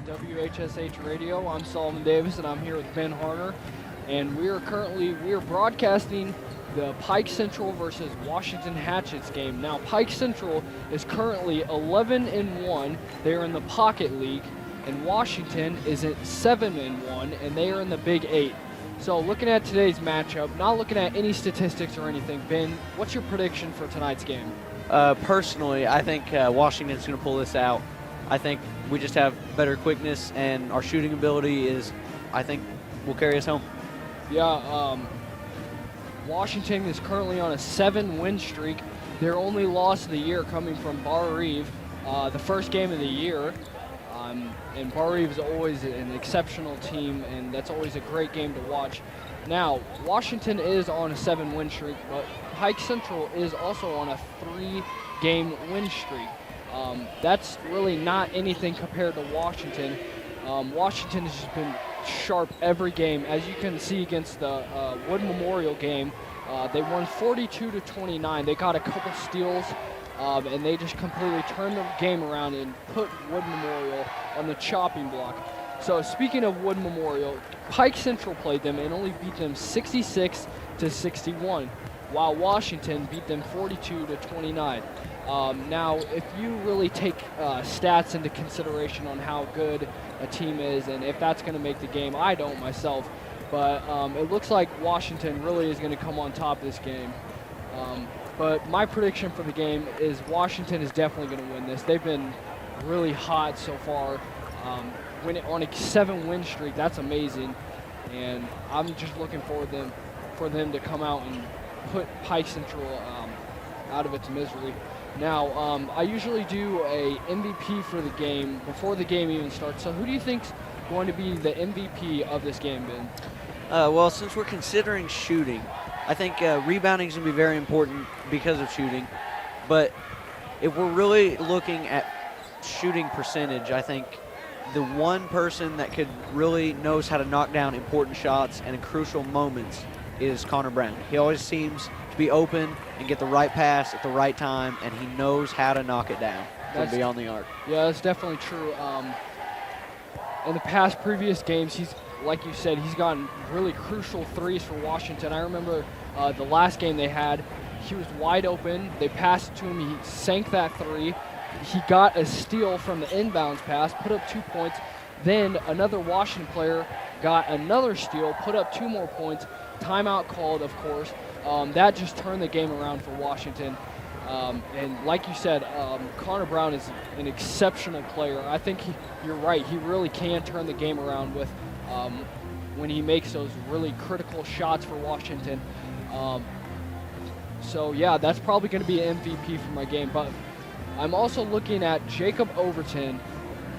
WHSH Radio. I'm Solomon Davis, and I'm here with Ben Harner, and we are broadcasting the Pike Central versus Washington Hatchets game. Now, Pike Central is currently 11-1. They are in the Pocket League, and Washington is at 7-1, and they are in the Big 8. So, looking at today's matchup, not looking at any statistics or anything, Ben, what's your prediction for tonight's game? Personally, I think Washington's going to pull this out. I think we just have better quickness, and our shooting ability I think, will carry us home. Yeah, Washington is currently on a 7-win streak. Their only loss of the year coming from Bar Eve, the first game of the year. And Bar Eve is always an exceptional team, and that's always a great game to watch. Now, Washington is on a 7-win streak, but Pike Central is also on a 3-game win streak. That's really not anything compared to Washington. Washington has just been sharp every game. As you can see against the Wood Memorial game, they won 42-29. They got a couple steals, and they just completely turned the game around and put Wood Memorial on the chopping block. So speaking of Wood Memorial, Pike Central played them and only beat them 66-61, while Washington beat them 42-29. Now, if you really take stats into consideration on how good a team is and if that's going to make the game, I don't myself, but it looks like Washington really is going to come on top of this game. But my prediction for the game is Washington is definitely going to win this. They've been really hot so far. On a 7-win streak, that's amazing, and I'm just looking forward for them to come out and put Pike Central out of its misery. Now, I usually do a MVP for the game before the game even starts. So who do you think's going to be the MVP of this game, Ben? Well, since we're considering shooting, I think rebounding is going to be very important because of shooting. But if we're really looking at shooting percentage, I think the one person that could really knows how to knock down important shots and in crucial moments is Connor Brown. He always seems to be open and get the right pass at the right time, and he knows how to knock it down from beyond the arc. Yeah, that's definitely true. In the past previous games, like you said, he's gotten really crucial threes for Washington. I remember the last game they had, he was wide open. They passed it to him. He sank that three. He got a steal from the inbounds pass, put up 2 points. Then another Washington player got another steal, put up 2 more points. Timeout called, of course. That just turned the game around for Washington. And like you said, Connor Brown is an exceptional player. I think you're right. He really can turn the game around with when he makes those really critical shots for Washington. So, yeah, that's probably going to be an MVP for my game. But I'm also looking at Jacob Overton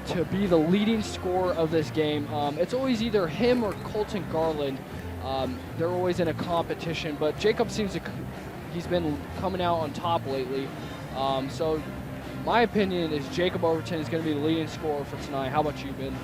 to be the leading scorer of this game. It's always either him or Colton Garland. They're always in a competition, but Jacob he's been coming out on top lately. So my opinion is Jacob Overton is going to be the leading scorer for tonight. How about you, Ben?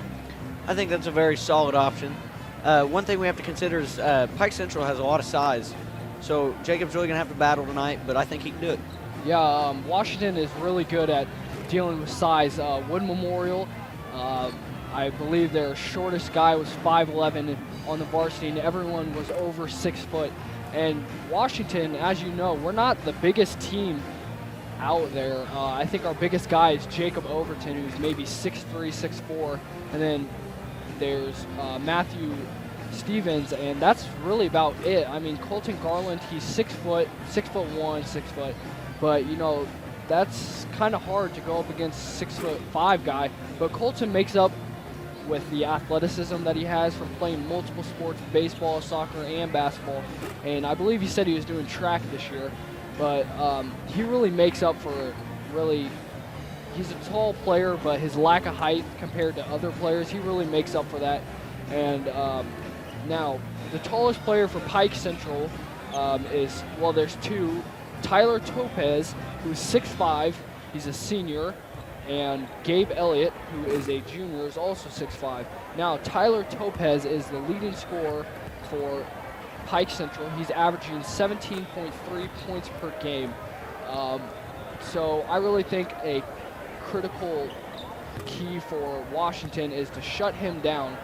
I think that's a very solid option. One thing we have to consider is Pike Central has a lot of size, so Jacob's really going to have to battle tonight, but I think he can do it. Yeah, Washington is really good at dealing with size. Wood Memorial, I believe their shortest guy was 5'11" on the varsity, and everyone was over 6 foot. And Washington, as you know, we're not the biggest team out there. I think our biggest guy is Jacob Overton, who's maybe 6'3", 6'4", and then there's Matthew Stevens, and that's really about it. I mean, Colton Garland, he's 6 foot, 6'1", 6 foot. But, you know, that's kind of hard to go up against 6'5" guy. But Colton makes up with the athleticism that he has from playing multiple sports, baseball, soccer, and basketball. And I believe he said he was doing track this year. But he really makes up for he's a tall player, but his lack of height compared to other players, he really makes up for that. And now, the tallest player for Pike Central there's two. Tyler Topez, who's 6'5", he's a senior, and Gabe Elliott, who is a junior, is also 6'5". Now, Tyler Topez is the leading scorer for Pike Central. He's averaging 17.3 points per game. So I really think a critical key for Washington is to shut him down,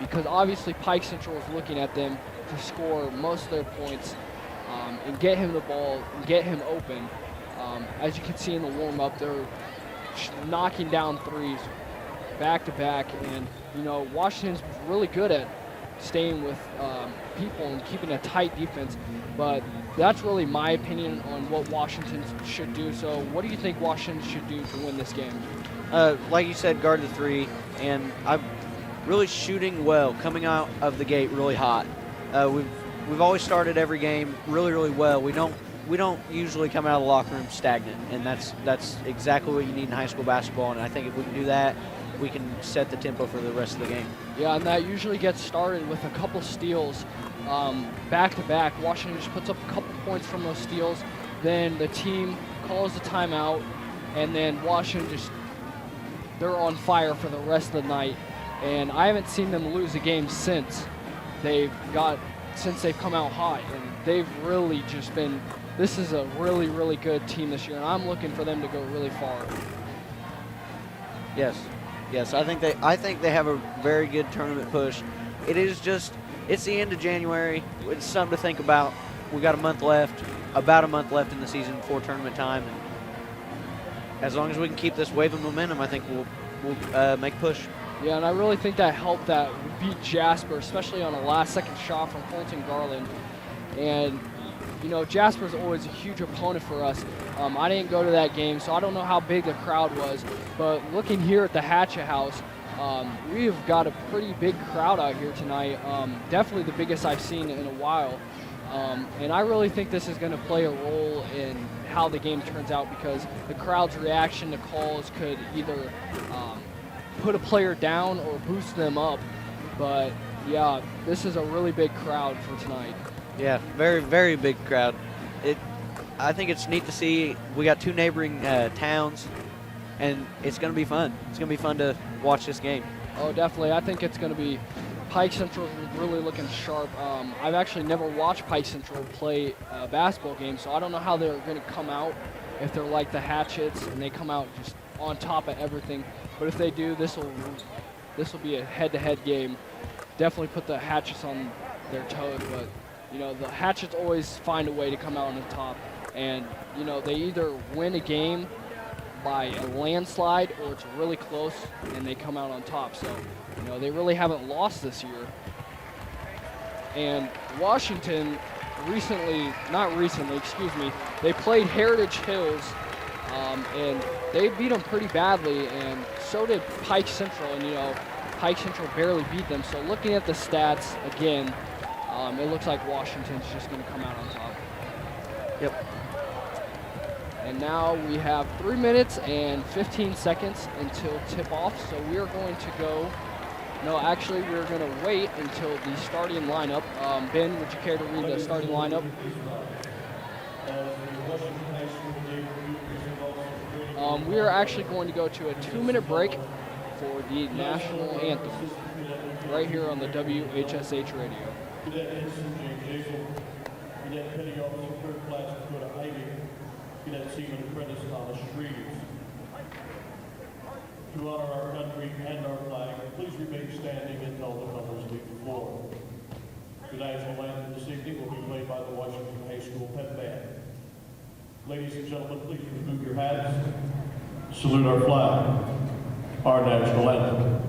because obviously Pike Central is looking at them to score most of their points, and get him the ball, and get him open. As you can see in the warm-up, they're knocking down threes back to back, and Washington's really good at staying with people and keeping a tight defense, but that's really my opinion on what Washington should do. So what do you think Washington should do to win this game? Like you said, guard the three, and I'm really shooting well, coming out of the gate really hot. We've always started every game really well. We don't usually come out of the locker room stagnant, and that's exactly what you need in high school basketball. And I think if we can do that, we can set the tempo for the rest of the game. Yeah, and that usually gets started with a couple steals back to back. Washington just puts up a couple points from those steals, then the team calls the timeout, and then Washington they're on fire for the rest of the night. And I haven't seen them lose a game since they've come out hot, and they've really just been. This is a really good team this year, and I'm looking for them to go really far. Yes, I think they have a very good tournament push. It's the end of January. It's something to think about. We got about a month left in the season before tournament time. And as long as we can keep this wave of momentum, I think we'll make a push. Yeah, and I really think that helped that we beat Jasper, especially on a last-second shot from Colton Garland. And Jasper's always a huge opponent for us. I didn't go to that game, so I don't know how big the crowd was. But looking here at the Hatchet House, we've got a pretty big crowd out here tonight. Definitely the biggest I've seen in a while. And I really think this is going to play a role in how the game turns out, because the crowd's reaction to calls could either put a player down or boost them up. But, yeah, this is a really big crowd for tonight. Yeah, very big crowd. I think it's neat to see. We got two neighboring towns, and it's going to be fun. It's going to be fun to watch this game. Oh, definitely. I think it's going to be Pike Central really looking sharp. I've actually never watched Pike Central play a basketball game, so I don't know how they're going to come out, if they're like the Hatchets and they come out just on top of everything. But if they do, this will be a head-to-head game. Definitely put the Hatchets on their toes, but the Hatchets always find a way to come out on the top. And, they either win a game by a landslide or it's really close and they come out on top. So, they really haven't lost this year. And Washington they played Heritage Hills, and they beat them pretty badly, and so did Pike Central, and, Pike Central barely beat them. So looking at the stats again, it looks like Washington's just going to come out on top. Yep. And now we have 3 minutes and 15 seconds until tip-off, so we are going to go. No, actually, we're going to wait until the starting lineup. Ben, would you care to read the starting lineup? We are actually going to go to a 2-minute break for the national anthem right here on the WHSH radio. To honor our country and our flag, please remain standing until the colors leave the floor. The national anthem this evening will be played by the Washington High School Pep Band. Ladies and gentlemen, please remove your hats. Salute our flag, our national anthem.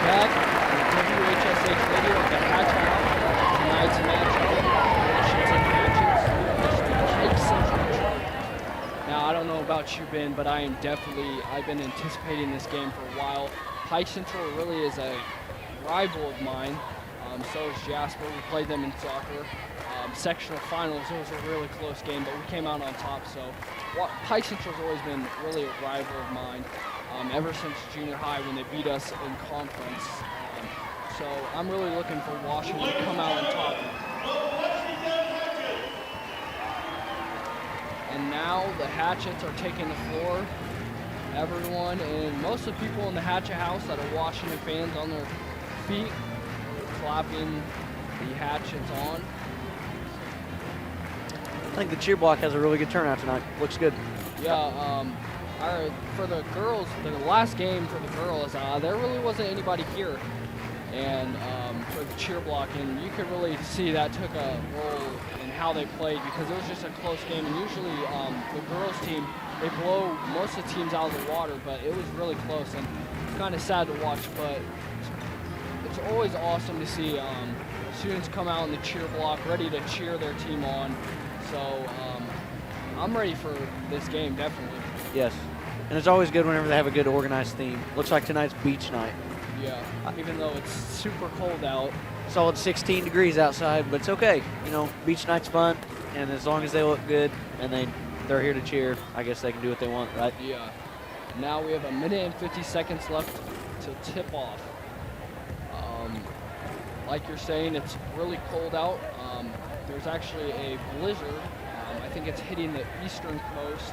back on WHSH Radio at the Hatchet House. Tonight's matchup, Washington Hatchets versus the Pike Central Chargers. Now, I don't know about you, Ben, but I've been anticipating this game for a while. Pike Central really is a rival of mine. So is Jasper. We played them in soccer. Sectional finals, it was a really close game, but we came out on top. So Pike Central's always been really a rival of mine ever since junior high when they beat us in conference. So I'm really looking for Washington to come out on top. And now the Hatchets are taking the floor. Everyone and most of the people in the Hatchet House that are Washington fans on their feet, clapping the Hatchets on. I think the cheer block has a really good turnout tonight. Looks good. Yeah, for the girls, the last game for the girls, there really wasn't anybody here. And for the cheer block, and you could really see that took a role in how they played because it was just a close game. And usually the girls team, they blow most of the teams out of the water, but it was really close and it's kind of sad to watch. But it's always awesome to see students come out in the cheer block, ready to cheer their team on. So I'm ready for this game, definitely. Yes, and it's always good whenever they have a good organized theme. Looks like tonight's beach night. Yeah, even though it's super cold out. Solid 16 degrees outside, but it's okay. You know, beach night's fun, and as long as they look good and they're here to cheer, I guess they can do what they want, right? Yeah. Now we have 1 minute and 50 seconds left to tip off. Like you're saying, it's really cold out. There's actually a blizzard. I think it's hitting the eastern coast.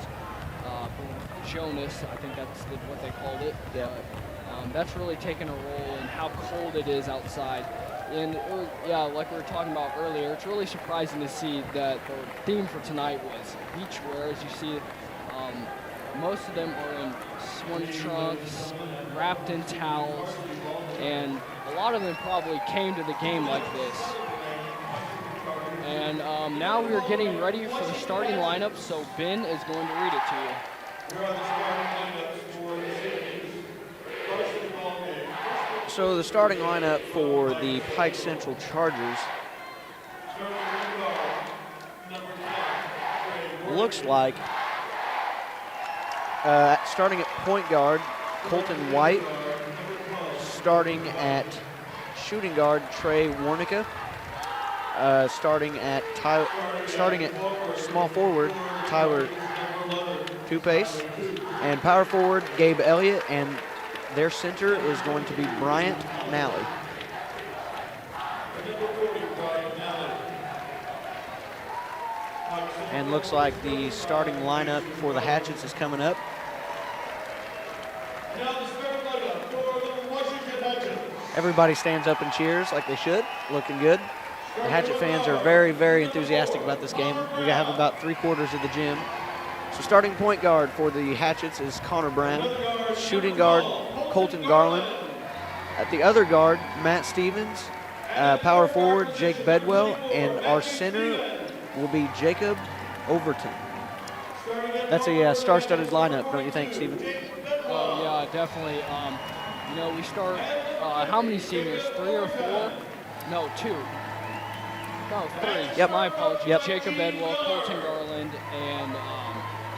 Jonas, I think that's what they called it. Yeah. That's really taken a role in how cold it is outside. And it was, yeah, like we were talking about earlier, it's really surprising to see that the theme for tonight was beachwear. As you see, most of them are in swim trunks, wrapped in towels, and a lot of them probably came to the game like this. And now we are getting ready for the starting lineup, so Ben is going to read it to you. So the starting lineup for the Pike Central Chargers looks like starting at point guard, Colton White. Starting at shooting guard, Trey Warnica. Starting at small forward, Tyler Tupace. And power forward, Gabe Elliott. And their center is going to be Bryant Malley. And looks like the starting lineup for the Hatchets is coming up. Everybody stands up and cheers like they should, looking good. The Hatchet fans are very, very enthusiastic about this game. We have about 3/4 of the gym. So starting point guard for the Hatchets is Connor Brown. Shooting guard, Colton Garland. At the other guard, Matt Stevens. Power forward, Jake Bedwell. And our center will be Jacob Overton. That's a star-studded lineup, don't you think, Steven? Oh, yeah, definitely. You know, we start, how many seniors? 3 or 4? No, 2. No, 3. Yep. My apologies. Yep. Jacob Bedwell, Colton Garland, and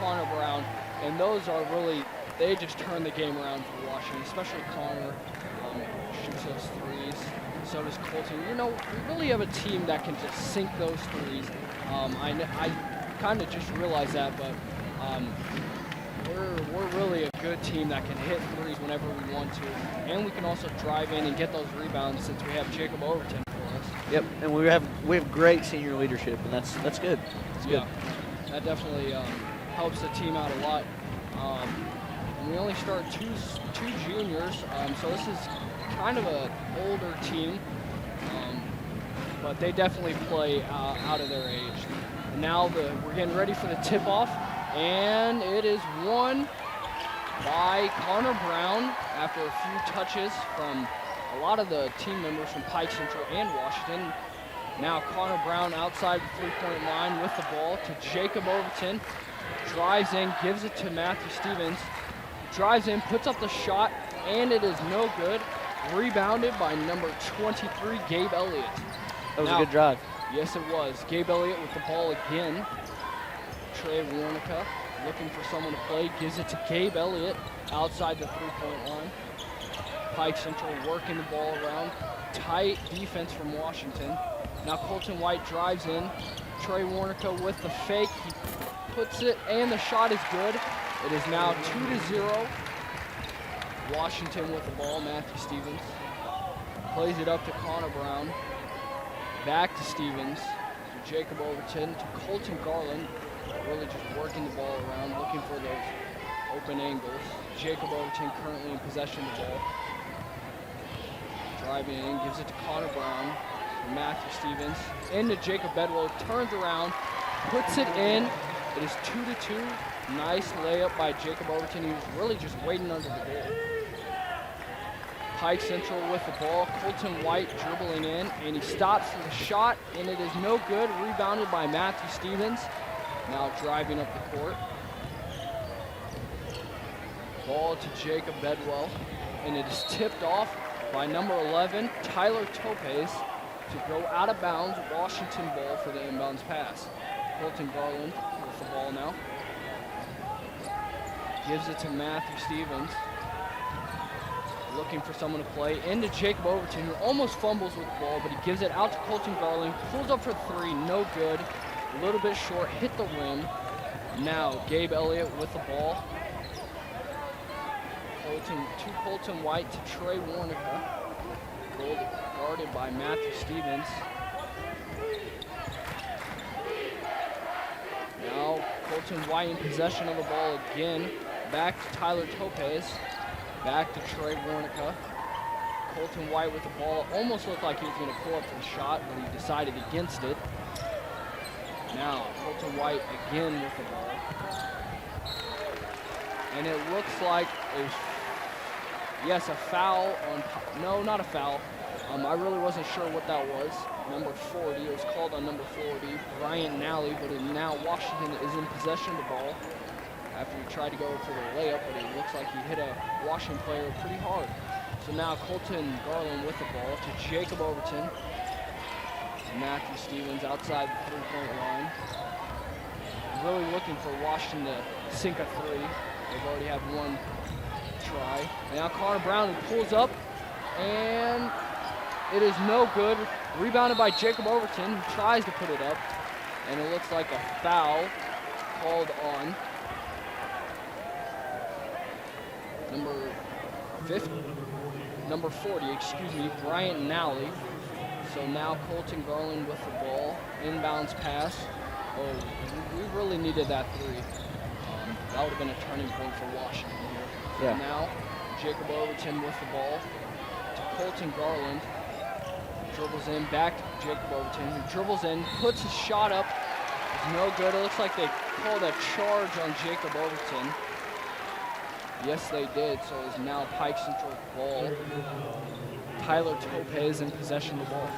Connor Brown. And those are really, they just turn the game around for Washington, especially Connor. Shoots those threes. So does Colton. You know, we really have a team that can just sink those threes. I kind of just realized that, but we're really a good team that can hit threes whenever we want to, and we can also drive in and get those rebounds since we have Jacob Overton for us. Yep, and we have great senior leadership, and that's good. That's good. Yeah, that definitely helps the team out a lot. And we only start two juniors, so this is kind of an older team, but they definitely play out of their age. And now we're getting ready for the tip-off, and it is won by Connor Brown after a few touches from a lot of the team members from Pike Central and Washington. Now Connor Brown outside the three-point line with the ball to Jacob Overton. Drives in, gives it to Matthew Stevens. Drives in, puts up the shot, and it is no good. Rebounded by number 23, Gabe Elliott. That was Now- a good drive. Yes, it was. Gabe Elliott with the ball again. Trey Warnica looking for someone to play. Gives it to Gabe Elliott outside the three-point line. Pike Central working the ball around. Tight defense from Washington. Now Colton White drives in. Trey Warnica with the fake. He puts it, and the shot is good. It is now 2-0. Washington with the ball. Matthew Stevens plays it up to Connor Brown. Back to Stevens. To Jacob Overton. To Colton Garland. Really just working the ball around, looking for those open angles. Jacob Overton currently in possession of the ball. Driving in, gives it to Connor Brown. Matthew Stevens. Into Jacob Bedwell. Turns around. Puts it in. It is 2-2. Nice layup by Jacob Overton. He was really just waiting under the goal. Pike Central with the ball. Colton White dribbling in, and he stops for the shot, and it is no good. Rebounded by Matthew Stevens. Now driving up the court. Ball to Jacob Bedwell, and it is tipped off by number 11, Tyler Topez, to go out of bounds. Washington ball for the inbounds pass. Colton Garland with the ball now. Gives it to Matthew Stevens. Looking for someone to play. Into Jacob Overton, who almost fumbles with the ball, but he gives it out to Colton Garland. Pulls up for three, no good. A little bit short, hit the rim. Now Gabe Elliott with the ball. To Colton White to Trey Warnica. Guarded by Matthew Stevens. Now Colton White in possession of the ball again. Back to Tyler Topez. Back to Trey Warnica. Colton White with the ball. Almost looked like he was going to pull up for the shot, but he decided against it. Now Colton White again with the ball. And it looks like a foul on, no, not a foul. I really wasn't sure what that was. Number 40, it was called on number 40, Bryant Nally, but now Washington is in possession of the ball after he tried to go for the layup, but it looks like he hit a Washington player pretty hard. So now Colton Garland with the ball to Jacob Overton. Matthew Stevens outside the three-point line. Really looking for Washington to sink a three. They've already had one try. And now Connor Brown, who pulls up, and it is no good. Rebounded by Jacob Overton, who tries to put it up, and it looks like a foul called on number 40, Bryant Nally. So now Colton Garland with the ball, inbounds pass. Oh, we really needed that three. That would have been a turning point for Washington here. Yeah. Now Jacob Overton with the ball to Colton Garland. Dribbles in, back to Jacob Overton, who dribbles in, puts his shot up. It's no good. It looks like they called a charge on Jacob Overton. Yes, they did. So it's now Pike Central ball. Tyler Topez in possession of the ball.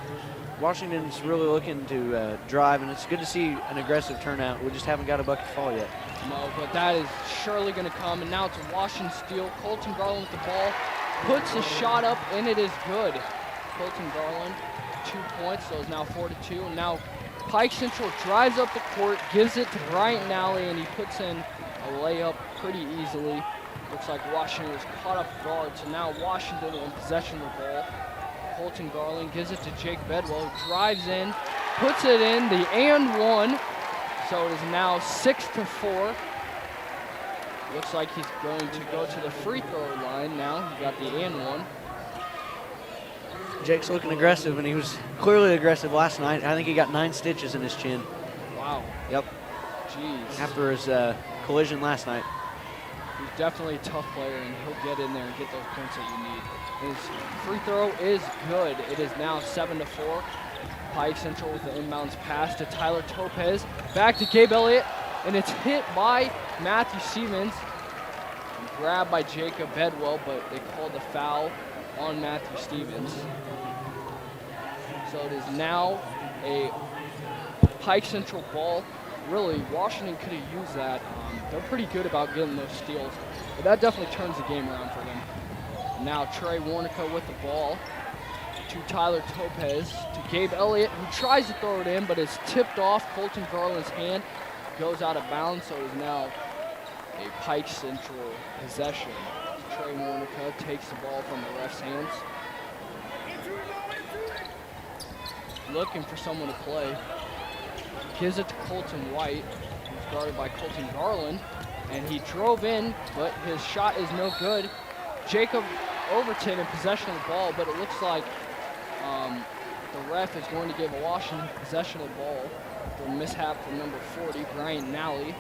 Washington's really looking to drive, and it's good to see an aggressive turnout. We just haven't got a bucket fall yet. No, but that is surely going to come. And now it's a Washington steal. Colton Garland with the ball. Puts his shot up, and it is good. Colton Garland, 2 points, so it's now 4-2. And now Pike Central drives up the court, gives it to Bryant Nally, and he puts in a layup pretty easily. Looks like Washington was caught off guard, so now Washington in possession of the ball. Colton Garland gives it to Jake Bedwell, who drives in, puts it in, the and one. So it is now 6-4. Looks like he's going to go to the free throw line now. He got the and one. Jake's looking aggressive, and he was clearly aggressive last night. I think he got 9 stitches in his chin. Wow. Yep. Jeez. After his collision last night. He's definitely a tough player, and he'll get in there and get those points that you need. His free throw is good. It is now 7-4. Pike Central with the inbounds pass to Tyler Topez. Back to Gabe Elliott, and it's hit by Matthew Stevens. Grabbed by Jacob Bedwell, but they called the foul on Matthew Stevens. So it is now a Pike Central ball. Really, Washington could have used that. They're pretty good about getting those steals, but that definitely turns the game around for them. Now Trey Warnica with the ball to Tyler Topez, to Gabe Elliott, who tries to throw it in, but is tipped off Colton Garland's hand, goes out of bounds, so it is now a Pike Central possession. Trey Warnica takes the ball from the ref's hands. Looking for someone to play. Gives it to Colton White, who's guarded by Colton Garland, and he drove in, but his shot is no good. Jacob Overton in possession of the ball, but it looks like the ref is going to give a Washington possession of the ball for a mishap from number 40, Brian Nally.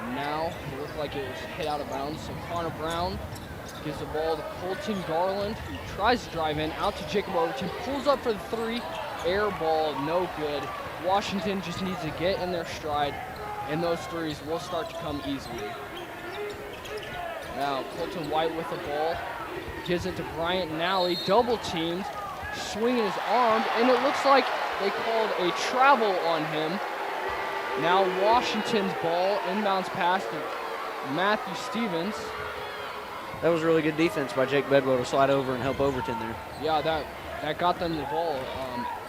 And now it looked like it was hit out of bounds, so Connor Brown gives the ball to Colton Garland, who tries to drive in, out to Jacob Overton, pulls up for the three, air ball, no good. Washington just needs to get in their stride, and those threes will start to come easily. Now Colton White with the ball, gives it to Bryant Nally, double teamed, swinging his arm, and it looks like they called a travel on him. Now Washington's ball, inbounds pass to Matthew Stevens. That was really good defense by Jake Bedwell to slide over and help Overton there. Yeah, that got them the ball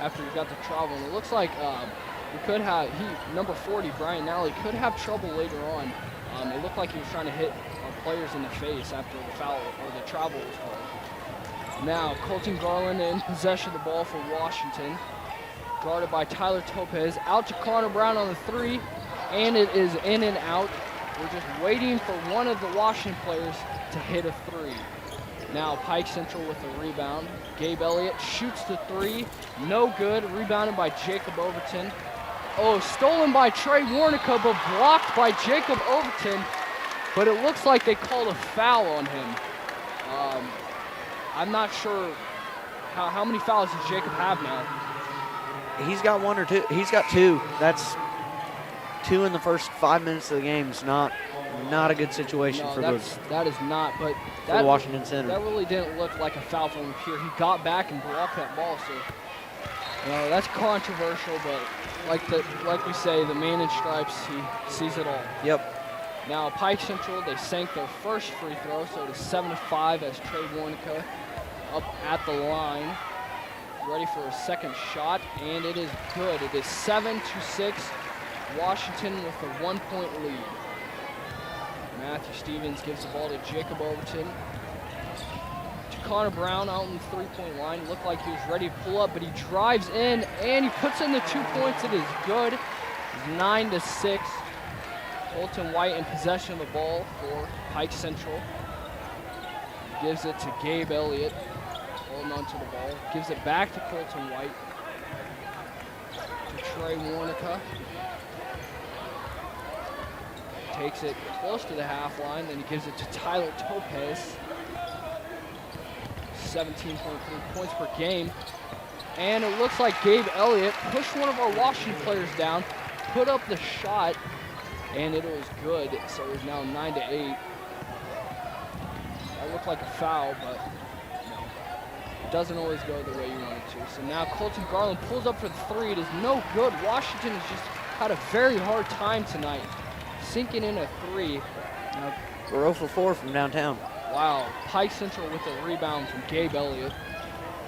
after he got the travel. And it looks like we could have, number 40, Brian Nally, could have trouble later on. It looked like he was trying to hit our players in the face after the foul or the travel was called. Now Colton Garland in possession of the ball for Washington. Guarded by Tyler Topez, out to Connor Brown on the three, and it is in and out. We're just waiting for one of the Washington players to hit a three. Now Pike Central with the rebound. Gabe Elliott shoots the three, no good, rebounded by Jacob Overton. Oh, stolen by Trey Warnica, but blocked by Jacob Overton, but it looks like they called a foul on him. I'm not sure how many fouls does Jacob have now? He's got one or two. He's got two. That's two in the first 5 minutes of the game. It's not a good situation for that is not. But the Washington Center. That really didn't look like a foul from him here. He got back and blocked that ball. So that's controversial. But like we say, the man in stripes, he sees it all. Yep. Now Pike Central, they sank their first free throw, so it is 7-5 as Trey Warnica up at the line, ready for a second shot, and it is good. It is 7-6, Washington with a 1-point lead. Matthew Stevens gives the ball to Jacob Overton. To Connor Brown out on the three-point line. Looked like he was ready to pull up, but he drives in, and he puts in the 2 points. It is good. It's 9-6. Colton White in possession of the ball for Pike Central. Gives it to Gabe Elliott. Holding on to the ball. Gives it back to Colton White. To Trey Warnica. Takes it close to the half line. Then he gives it to Tyler Topez. 17.3 points per game. And it looks like Gabe Elliott pushed one of our Washington players down, put up the shot, and it was good. So it is now 9-8. That looked like a foul, but it doesn't always go the way you want it to. So now Colton Garland pulls up for the three. It is no good. Washington has just had a very hard time tonight, sinking in a three. Now, we're 0 for 4 from downtown. Wow, Pike Central with a rebound from Gabe Elliott.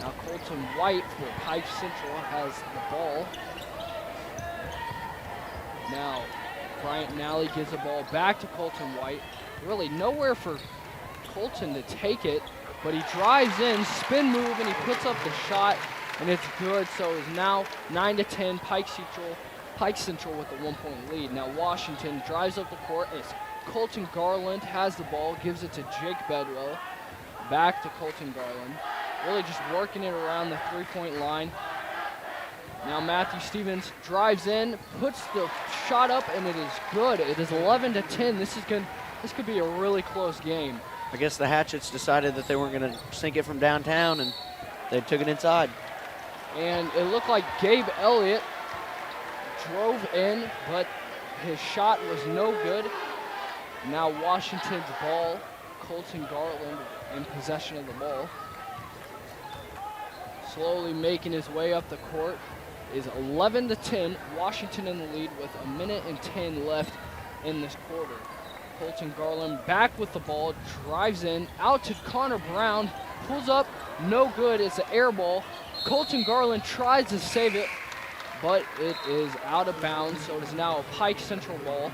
Now Colton White for Pike Central has the ball. Now Bryant Nally gives the ball back to Colton White. Really nowhere for Colton to take it, but he drives in, spin move, and he puts up the shot, and it's good. So it's now 9-10, Pike Central with a 1-point lead. Now Washington drives up the court as Colton Garland has the ball, gives it to Jake Bedwell. Back to Colton Garland. Really just working it around the three-point line. Now Matthew Stevens drives in, puts the shot up, and it is good. It is 11-10. This could be a really close game. I guess the Hatchets decided that they weren't going to sink it from downtown, and they took it inside. And it looked like Gabe Elliott drove in, but his shot was no good. Now Washington's ball, Colton Garland in possession of the ball. Slowly making his way up the court is 11-10. Washington in the lead with 1:10 left in this quarter. Colton Garland back with the ball, drives in, out to Connor Brown, pulls up, no good. It's an air ball. Colton Garland tries to save it, but it is out of bounds, so it is now a Pike Central ball.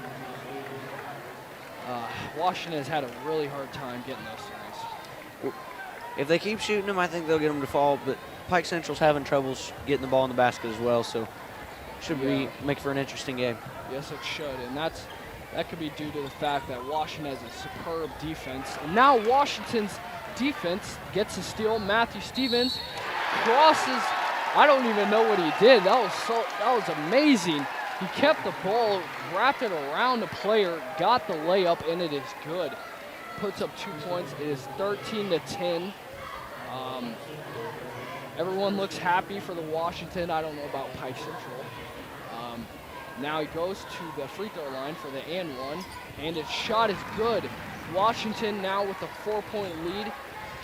Washington has had a really hard time getting those threes. If they keep shooting them, I think they'll get them to fall, but Pike Central's having troubles getting the ball in the basket as well, so should be make for an interesting game. Yes, it should, and that could be due to the fact that Washington has a superb defense. And now Washington's defense gets a steal. Matthew Stevens crosses. I don't even know what he did. That was amazing. He kept the ball, wrapped it around the player, got the layup, and it is good. Puts up 2 points. It is 13-10. Everyone looks happy for the Washington. I don't know about Pike Central. Now he goes to the free throw line for the and one, and his shot is good. Washington now with a 4-point lead.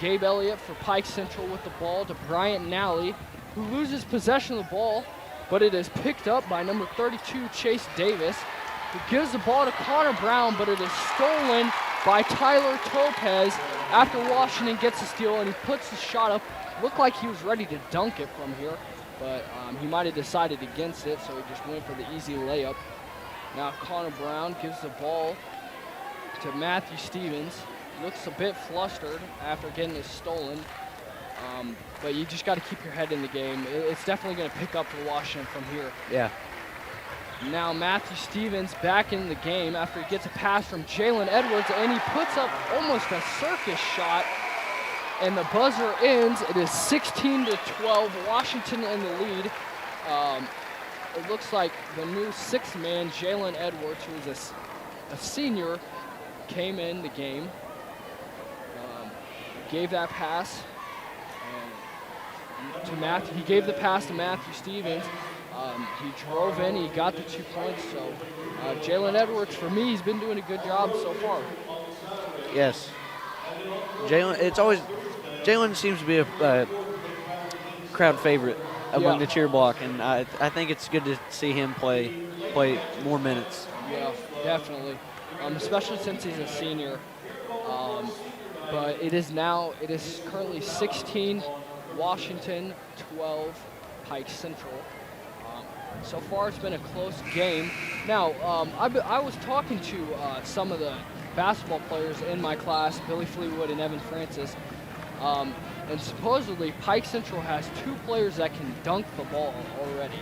Gabe Elliott for Pike Central with the ball to Bryant Nally, who loses possession of the ball, but it is picked up by number 32, Chase Davis, who gives the ball to Connor Brown, but it is stolen by Tyler Topez after Washington gets a steal, and he puts the shot up. Looked like he was ready to dunk it from here, but he might have decided against it, so he just went for the easy layup. Now Connor Brown gives the ball to Matthew Stevens. Looks a bit flustered after getting it stolen, but you just got to keep your head in the game. It's definitely going to pick up for Washington from here. Yeah. Now Matthew Stevens back in the game after he gets a pass from Jalen Edwards, and he puts up almost a circus shot, and the buzzer ends. It is 16-12, Washington in the lead. It looks like the new sixth man, Jalen Edwards, who is a senior, came in the game, gave that pass to Matthew. He gave the pass to Matthew Stevens. He drove in, he got the 2 points. So Jalen Edwards, for me, he's been doing a good job so far. Yes. Jalen seems to be a crowd favorite among the cheer block, and I think it's good to see him play more minutes. Yeah, definitely, especially since he's a senior. But it is currently 16 Washington, 12 Pike Central. So far, it's been a close game. Now, I was talking to some of the basketball players in my class, Billy Fleetwood and Evan Francis, and supposedly Pike Central has 2 players that can dunk the ball already.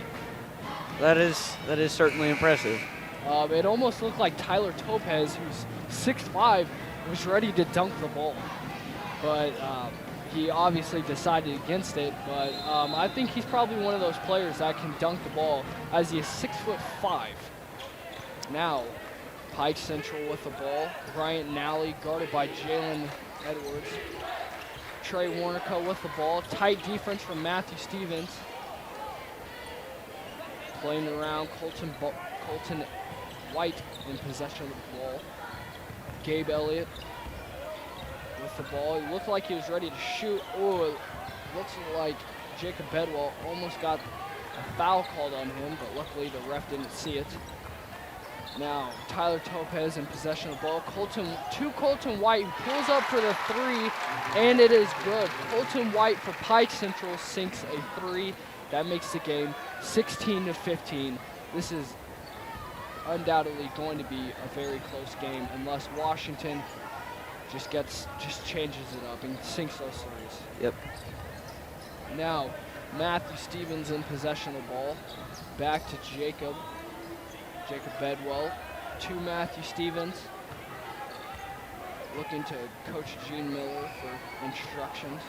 That is certainly impressive. It almost looked like Tyler Topez, who's 6'5", was ready to dunk the ball, but he obviously decided against it. But I think he's probably one of those players that can dunk the ball, as he is 6'5". Now, Pike Central with the ball. Bryant Nally guarded by Jalen Edwards. Trey Warnico with the ball. Tight defense from Matthew Stevens. Playing around, Colton White in possession of the ball. Gabe Elliott with the ball. He looked like he was ready to shoot. Oh, it looks like Jacob Bedwell almost got a foul called on him, but luckily the ref didn't see it. Now, Tyler Topez in possession of the ball. Colton White pulls up for the 3, and it is good. Colton White for Pike Central sinks a 3. That makes the game 16-15. This is undoubtedly going to be a very close game unless Washington just changes it up and sinks those threes. Yep. Now, Matthew Stevens in possession of the ball. Back to Jacob Bedwell to Matthew Stevens. Looking to Coach Gene Miller for instructions.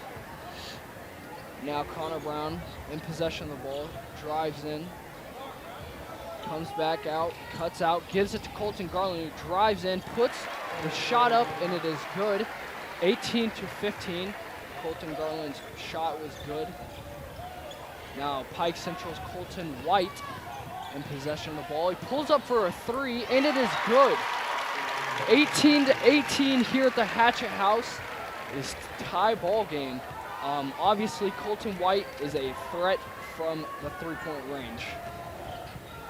Now Connor Brown in possession of the ball, drives in, comes back out, cuts out, gives it to Colton Garland, who drives in, puts the shot up, and it is good. 18-15. Colton Garland's shot was good. Now Pike Central's Colton White in possession of the ball. He pulls up for a 3, and it is good. 18-18 here at the Hatchet House. It's tie ball game. Obviously, Colton White is a threat from the 3-point range.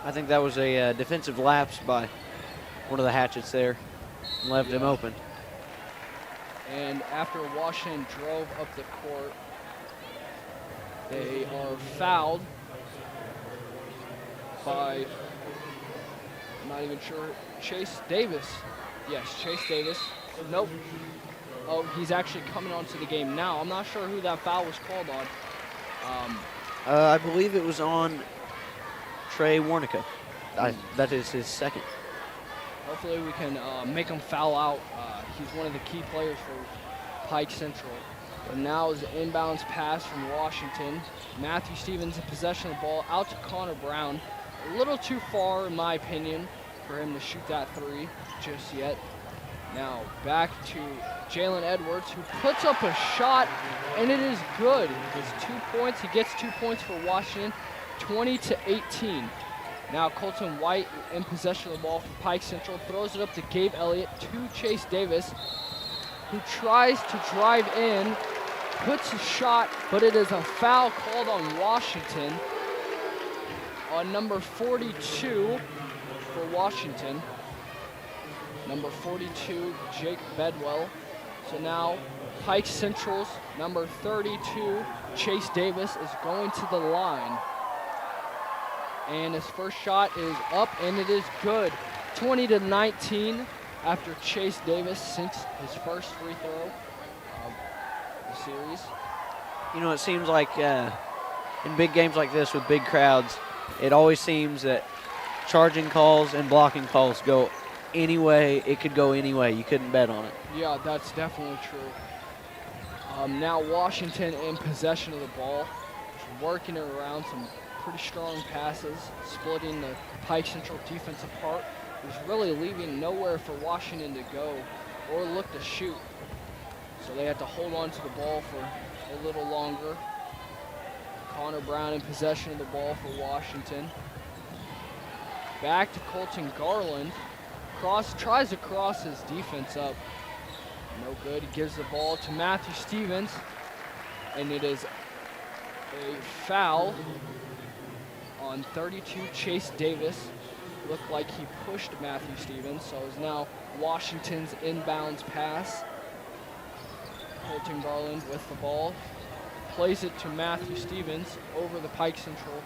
I think that was a defensive lapse by one of the Hatchets there. and left him open. And after Washington drove up the court, they are fouled by, I'm not even sure, Chase Davis. Yes, Chase Davis. Nope. Oh, he's actually coming onto the game now. I'm not sure who that foul was called on. I believe it was on Trey Warnicka. That is his second. Hopefully we can make him foul out. He's one of the key players for Pike Central. But now is an inbounds pass from Washington. Matthew Stevens in possession of the ball, out to Connor Brown. A little too far, in my opinion, for him to shoot that three just yet. Now back to Jalen Edwards, who puts up a shot, and it is good. It's 2 points. He gets 2 points for Washington, 20-18. Now Colton White in possession of the ball for Pike Central, throws it up to Gabe Elliott, to Chase Davis, who tries to drive in, puts a shot, but it is a foul called on Washington, on number 42 for Washington. Number 42, Jake Bedwell. So now Pike Central's number 32, Chase Davis, is going to the line. And his first shot is up, and it is good. 20-19 after Chase Davis sinks his first free throw of the series. You know, it seems like in big games like this with big crowds, it always seems that charging calls and blocking calls go any way. It could go any way. You couldn't bet on it. Yeah, that's definitely true. Now Washington in possession of the ball, working it around, some pretty strong passes, splitting the Pike Central defense apart. It was really leaving nowhere for Washington to go or look to shoot. So they had to hold on to the ball for a little longer. Connor Brown in possession of the ball for Washington. Back to Colton Garland. Tries to cross his defense up. No good. He gives the ball to Matthew Stevens, and it is a foul on 32, Chase Davis. Looked like he pushed Matthew Stevens, so it's now Washington's inbounds pass. Colton Garland with the ball, plays it to Matthew Stevens over the Pike Central's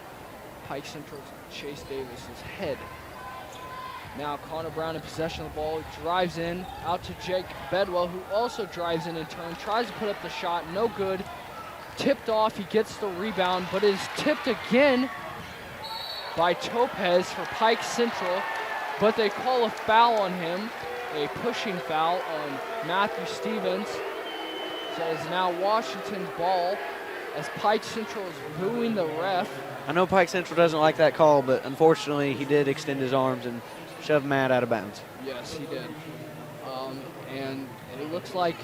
Chase Davis's head. Now Connor Brown in possession of the ball, drives in, out to Jake Bedwell, who also drives in turn, tries to put up the shot, no good. Tipped off, he gets the rebound, but is tipped again by Topez for Pike Central, but they call a foul on him, a pushing foul on Matthew Stevens. So it's now Washington's ball as Pike Central is booing the ref. I know Pike Central doesn't like that call, but unfortunately he did extend his arms and shove Matt out of bounds. Yes, he did. And it looks like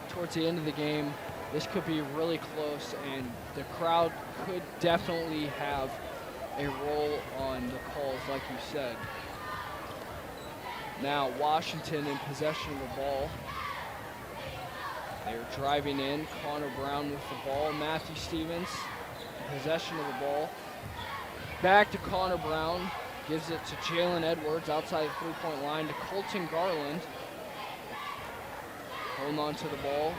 towards the end of the game, this could be really close, and the crowd could definitely have a role on the calls, like you said. Now Washington in possession of the ball. They're driving in. Connor Brown with the ball. Matthew Stevens in possession of the ball. Back to Connor Brown. Gives it to Jalen Edwards outside the three-point line to Colton Garland. Holding on to the ball.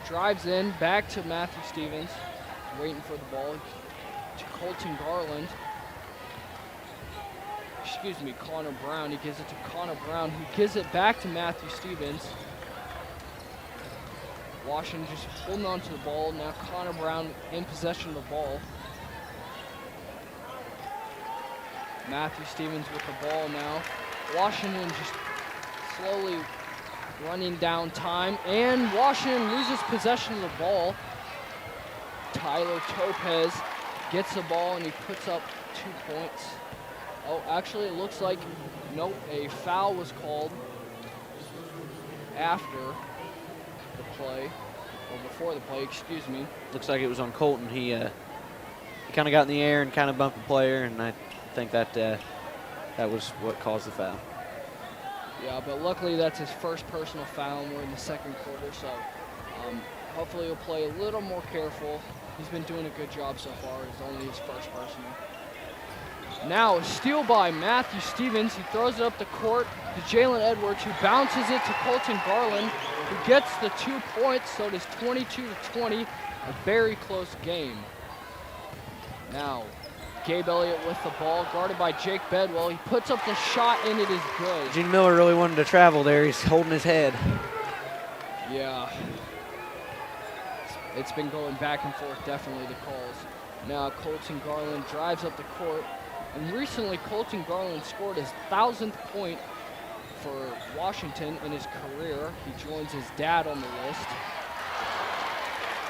Drives in. Back to Matthew Stevens. Waiting for the ball. To Colton Garland. Excuse me, Connor Brown. He gives it to Connor Brown, who gives it back to Matthew Stevens. Washington just holding on to the ball. Now Connor Brown in possession of the ball. Matthew Stevens with the ball now. Washington just slowly running down time, and Washington loses possession of the ball. Tyler Topez gets the ball and he puts up 2 points. Oh, actually it looks like, nope, a foul was called after the play, or before the play, excuse me. Looks like it was on Colton. He kind of got in the air and kind of bumped the player, and I think that was what caused the foul. Yeah, but luckily that's his first personal foul, and we're in the second quarter, so hopefully he'll play a little more careful. He's been doing a good job so far. It's only his first personal. Now a steal by Matthew Stevens. He throws it up the court to Jalen Edwards, who bounces it to Colton Garland, who gets the 2 points, so it is 22-20, a very close game. Now, Gabe Elliott with the ball, guarded by Jake Bedwell. He puts up the shot, and it is good. Gene Miller really wanted to travel there. He's holding his head. Yeah. It's been going back and forth, definitely, the calls. Now Colton Garland drives up the court. And recently, Colton Garland scored his 1,000th point for Washington in his career. He joins his dad on the list.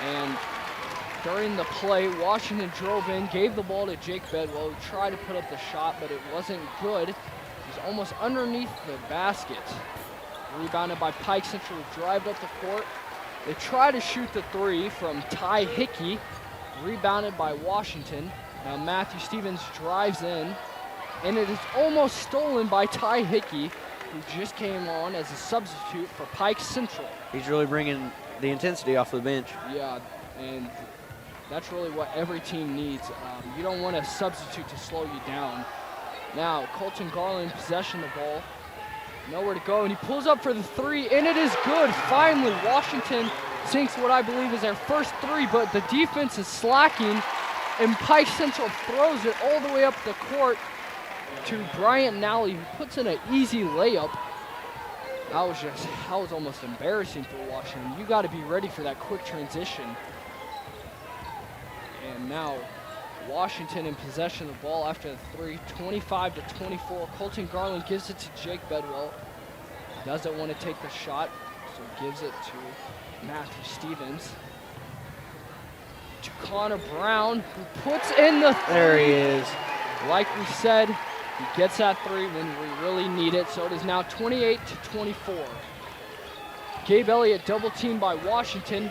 And during the play, Washington drove in, gave the ball to Jake Bedwell, who tried to put up the shot, but it wasn't good. It was almost underneath the basket. Rebounded by Pike Central, who drove up the court. They try to shoot the three from Ty Hickey, rebounded by Washington. Now Matthew Stevens drives in, and it is almost stolen by Ty Hickey, who just came on as a substitute for Pike Central. He's really bringing the intensity off the bench. Yeah, and that's really what every team needs. You don't want a substitute to slow you down. Now, Colton Garland, possession of the ball. Nowhere to go, and he pulls up for the three, and it is good. Finally, Washington sinks what I believe is their first three, but the defense is slacking, and Pike Central throws it all the way up the court to Bryant Nally, who puts in an easy layup. That was almost embarrassing for Washington. You got to be ready for that quick transition. And now Washington in possession of the ball after the three, 25-24. Colton Garland gives it to Jake Bedwell. Doesn't want to take the shot, so gives it to Matthew Stevens. To Connor Brown, who puts in the three. There he is. Like we said, he gets that three when we really need it, so it is now 28-24. Gabe Elliott double teamed by Washington.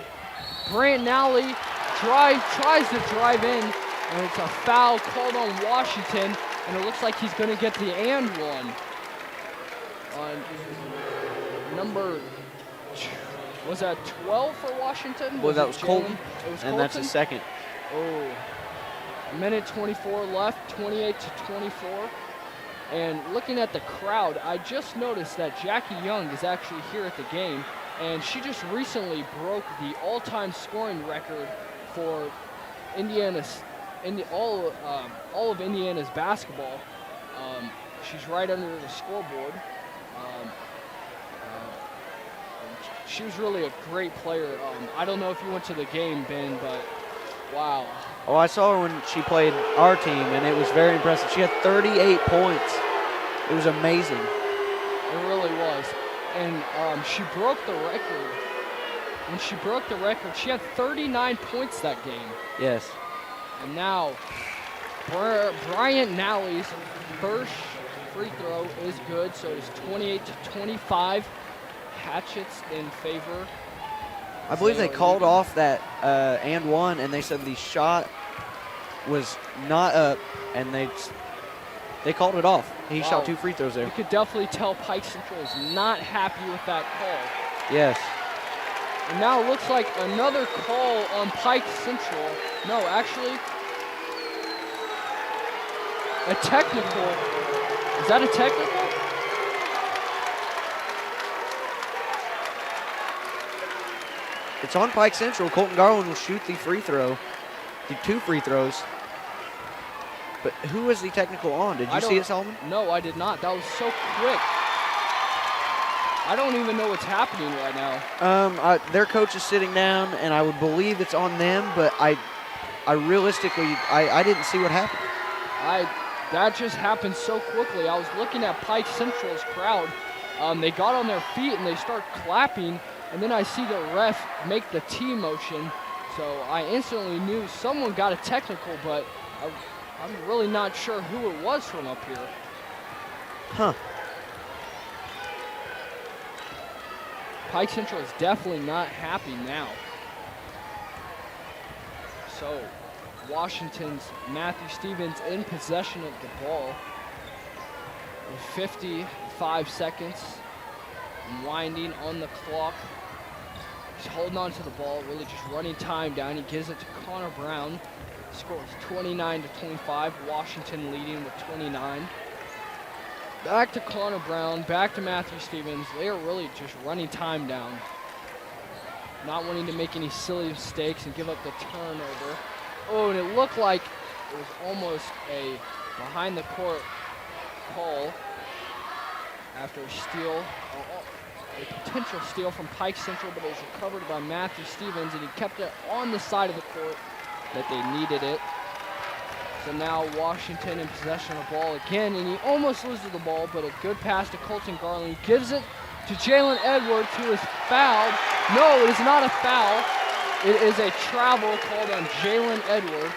Brant Nally tries to drive in, and it's a foul called on Washington, and it looks like he's going to get the and one. On number, was that 12 for Washington? Well, that was Colton, It was and Colton? that's his second. Oh, a minute 24 left, 28-24. And looking at the crowd, I just noticed that Jackie Young is actually here at the game, and she just recently broke the all-time scoring record for all of Indiana's basketball. She's right under the scoreboard. She was really a great player. I don't know if you went to the game, Ben, but wow. Oh, I saw her when she played our team, and it was very impressive. She had 38 points. It was amazing. It really was. And she broke the record. When she broke the record, she had 39 points that game. Yes. And now, Bryant Nally's first free throw is good, so it's 28-25. Hatchets in favor. I believe they called off that and one, and they said the shot was not up, and they called it off. He shot 2 free throws there. You could definitely tell Pike Central is not happy with that call. Yes. And now it looks like another call on Pike Central. No, actually, a technical. Is that a technical? It's on Pike Central. Colton Garland will shoot the 2 free throws. But who was the technical on? Did you see it, Solomon? No, I did not. That was so quick. I don't even know what's happening right now. Their coach is sitting down, and I would believe it's on them, but I realistically, I didn't see what happened. That just happened so quickly. I was looking at Pike Central's crowd. They got on their feet, and they start clapping, and then I see the ref make the T motion, so I instantly knew someone got a technical, but I'm really not sure who it was from up here. Huh. Pike Central is definitely not happy now. So, Washington's Matthew Stevens in possession of the ball with 55 seconds and winding on the clock. He's holding on to the ball, really just running time down. He gives it to Connor Brown. Score is 29-25. Washington leading with 29. Back to Connor Brown, back to Matthew Stevens. They are really just running time down. Not wanting to make any silly mistakes and give up the turnover. Oh, and it looked like it was almost a behind the court call after a steal, a potential steal from Pike Central, but it was recovered by Matthew Stevens, and he kept it on the side of the court that they needed it. So now Washington in possession of the ball again, and he almost loses the ball, but a good pass to Colton Garland. He gives it to Jalen Edwards, who is fouled. No, it is not a foul. It is a travel called on Jalen Edwards.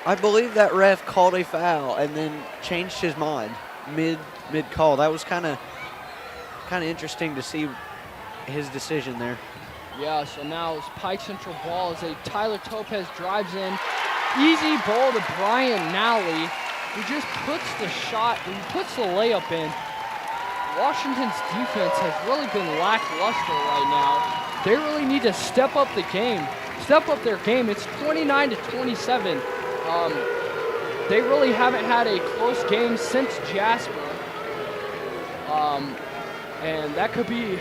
I believe that ref called a foul and then changed his mind mid call. That was kind of interesting to see his decision there. Yeah, so now it's Pike Central ball as a Tyler Topez drives in. Easy ball to Brian Nally, who just puts the shot, he puts the layup in. Washington's defense has really been lackluster right now. They really need to step up the game, step up their game. It's 29-27. They really haven't had a close game since Jasper. And that could be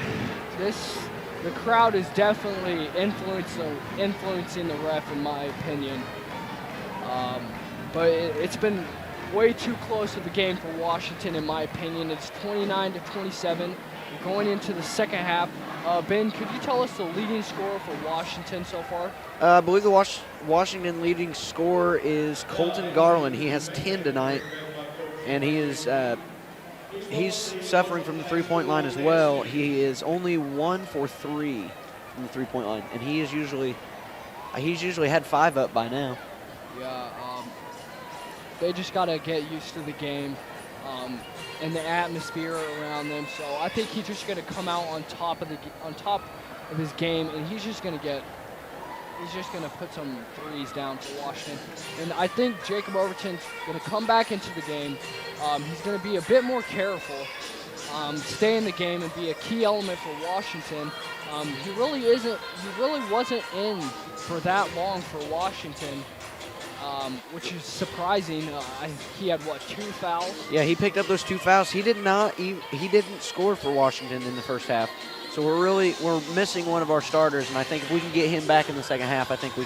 this. The crowd is definitely influencing the ref, in my opinion. But it's been way too close of a game for Washington, in my opinion. It's 29-27. Going into the second half. Ben, could you tell us the leading scorer for Washington so far? I believe the Washington leading scorer is Colton Garland. He has 10 tonight, and he is he's suffering from the three-point line as well. He is only 1 for 3 from the three-point line, and he's usually had 5 up by now. Yeah, they just got to get used to the game and the atmosphere around them. So I think he's just going to come out on top of his game, and he's just going to put some threes down for Washington. And I think Jacob Overton's going to come back into the game. He's going to be a bit more careful, stay in the game, and be a key element for Washington. He really wasn't in for that long for Washington. Which is surprising. He had 2 fouls? Yeah, he picked up those 2 fouls. He didn't score for Washington in the first half. So we're missing one of our starters, and I think if we can get him back in the second half, I think we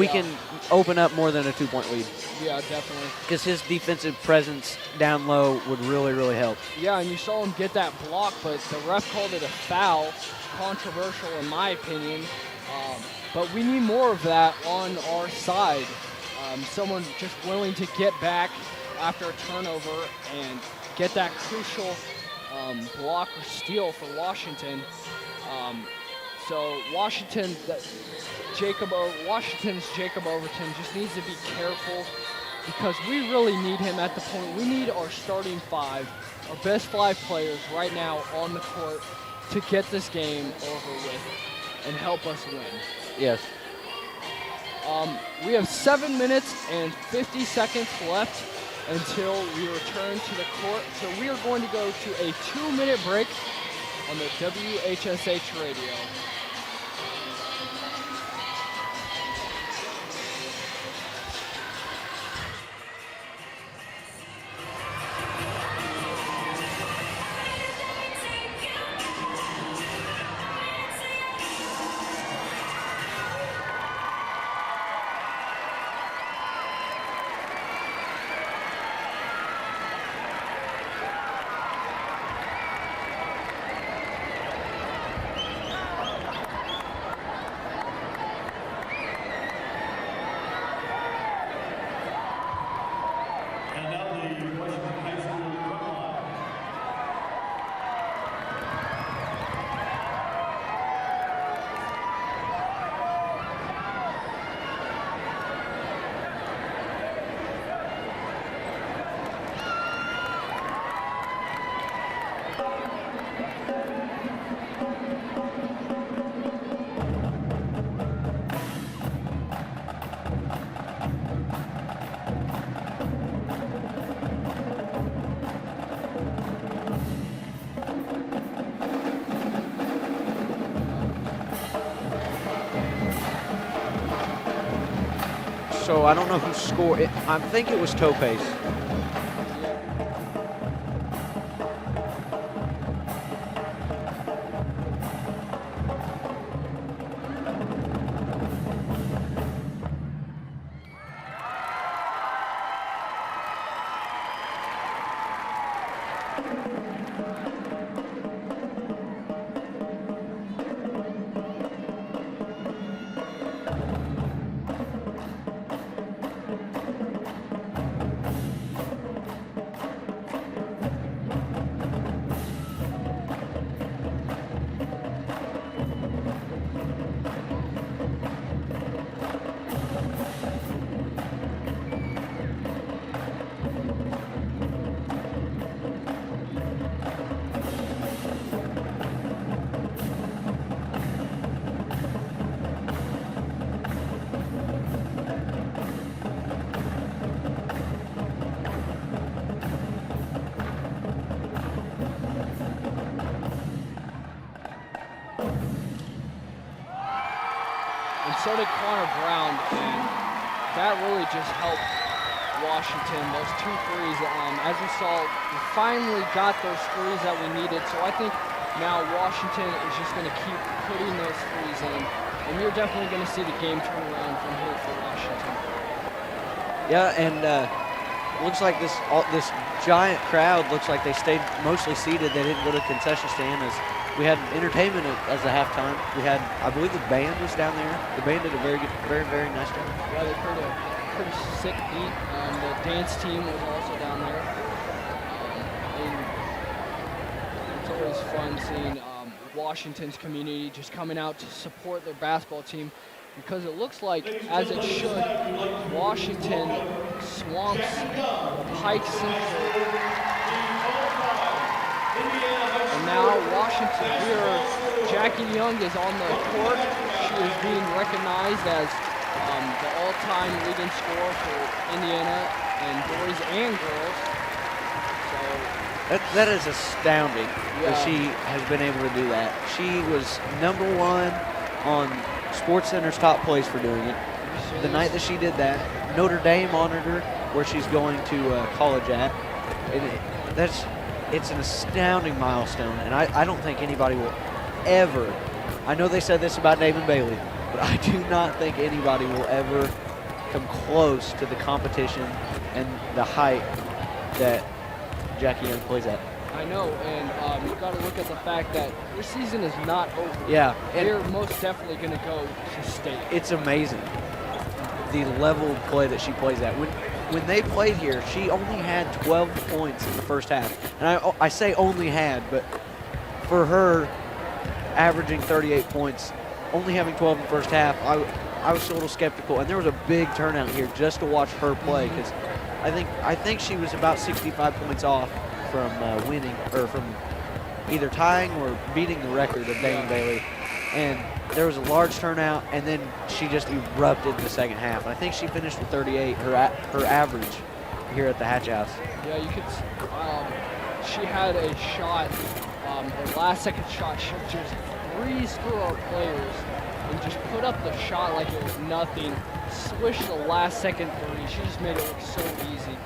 can open up more than a 2-point lead. Yeah, definitely. Because his defensive presence down low would really, really help. Yeah, and you saw him get that block, but the ref called it a foul. Controversial in my opinion. But we need more of that on our side. Someone just willing to get back after a turnover and get that crucial block or steal for Washington. So Washington's Jacob Overton just needs to be careful because we really need him at the point. We need our starting 5, our best 5 players right now on the court to get this game over with and help us win. Yes. We have 7 minutes and 50 seconds left until we return to the court. So we are going to go to a 2-minute break on the WHSH radio. so I don't know who scored. I think it was Topes. And so did Connor Brown, and that really just helped Washington, those 2 threes. As we saw, we finally got those threes that we needed, so I think now Washington is just going to keep putting those threes in, and you're definitely going to see the game turn around from here for Washington. Yeah, and looks like this giant crowd looks like they stayed mostly seated. They didn't go to concession stand as we had entertainment as a halftime. We had, I believe the band was down there. The band did a very nice job. Yeah, they played a pretty sick beat. The dance team was also down there. And it's always fun seeing Washington's community just coming out to support their basketball team, because it looks like, as it should, Washington swamps Pike Central. And now Washington here, Jackie Young is on the court. She is being recognized as the all-time leading scorer for Indiana in boys and girls. So that is astounding that she has been able to do that. She was #1 on SportsCenter's top place for doing it. The night that she did that, Notre Dame honored her where she's going to college at. It's an astounding milestone, and I don't think anybody will ever, I know they said this about Damon Bailey, but I do not think anybody will ever come close to the competition and the height that Jackie Young plays at. I know, and you've got to look at the fact that this season is not over. Yeah. They're most definitely going to go to state. It's amazing, the level of play that she plays at. When they played here, she only had 12 points in the first half. And I say only had, but for her averaging 38 points, only having 12 in the first half, I was a little skeptical. And there was a big turnout here just to watch her play, because I think she was about 65 points off from winning, or from either tying or beating the record of Damon Bailey. And there was a large turnout, and then she just erupted in the second half. And I think she finished with 38, her average here at the Hatchet House. Yeah, you could. She had a shot, her last-second shot. She just breezed through our players and just put up the shot like it was nothing. Swished the last-second three. She just made it look so easy.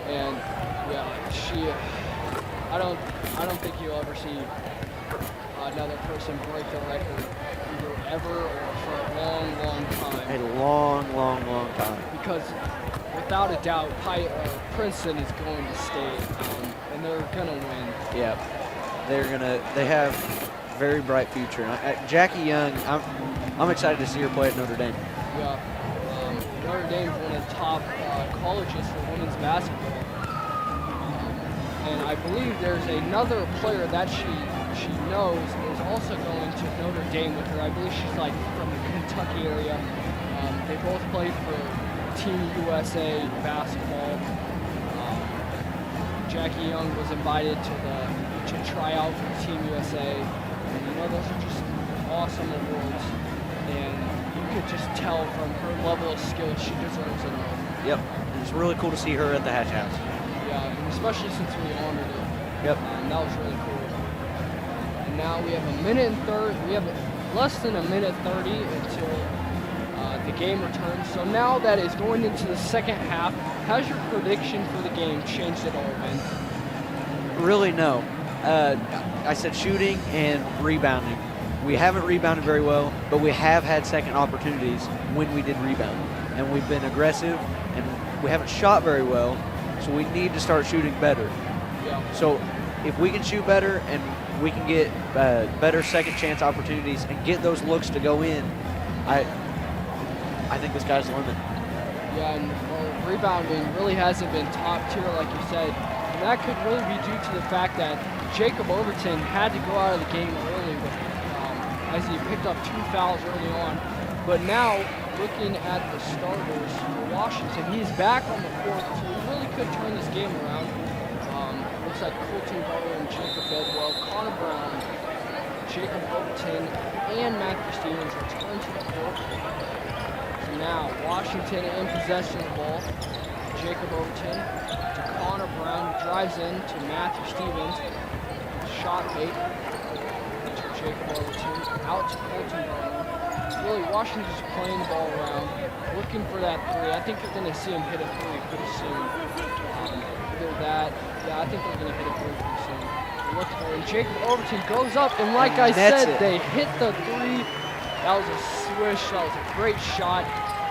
And yeah, I don't think you'll ever see another person break the record either ever or for a long time. A long time. Because without a doubt, Princeton is going to state, and they're gonna win. Yeah, they have a very bright future. Jackie Young, I'm excited to see her play at Notre Dame. Yeah, Notre Dame's one of the top colleges for women's basketball. And I believe there's another player that she knows is also going to Notre Dame with her. I believe she's like from the Kentucky area. They both played for Team USA basketball. Jackie Young was invited to try out for Team USA. And those are just awesome awards. And you could just tell from her level of skill, she deserves it all. Yep, and it's really cool to see her at the Hatchet House. Yeah, and especially since we honored it. Yep. That was really cool. And now we have a minute and 30. We have less than a minute 30 until the game returns. So now that is going into the second half, has your prediction for the game changed at all, Ben? Really, no. I said shooting and rebounding. We haven't rebounded very well, but we have had second opportunities when we did rebound. And we've been aggressive, and we haven't shot very well, so we need to start shooting better. Yeah. So if we can shoot better and we can get better second chance opportunities and get those looks to go in, I think the sky's the limit. Yeah, and well, rebounding really hasn't been top tier, like you said. And that could really be due to the fact that Jacob Overton had to go out of the game early as he picked up 2 fouls early on. But now, looking at the starters for Washington, he's back on the court, so he really could turn this game around. Looks like Colton Garland, Jacob Bedwell, Connor Brown, Jacob Overton, and Matthew Stevens return to the court. So now, Washington in possession of the ball. Jacob Overton to Connor Brown, who drives in to Matthew Stevens. Shot fake to Jacob Overton, out to Colton Garland. Really, Washington's just playing the ball around, looking for that three. I think you're going to see him hit a three pretty soon. Either that, yeah, I think they're going to hit a three pretty soon. Look for it. Jacob Overton goes up, and like I said, they hit the three. That was a swish. That was a great shot.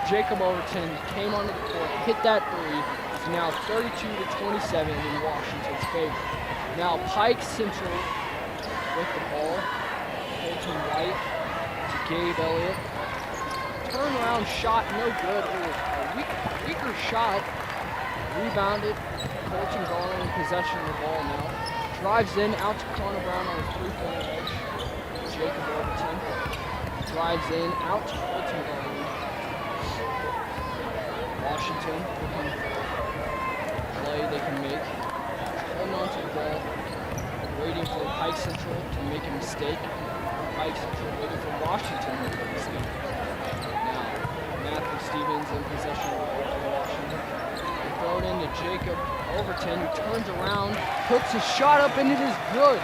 Jacob Overton came onto the court, hit that three. It's now 32-27 in Washington's favor. Now Pike Central with the ball. Colton White to Gabe Elliott. Turnaround shot, no good. It was a weaker shot. Rebounded. Colton Garland in possession of the ball now. Drives in, out to Connor Brown on the three-point edge. Jacob Overton drives in, out to Colton Garland. Washington looking for a play they can make. Holding on to the ball. Waiting for Pike Central to make a mistake. Pike Central waiting for Washington to make a mistake. Now, Matthew Stevens in possession of the ball for Washington. They throw it into Jacob Overton, who turns around, puts his shot up, and it is good.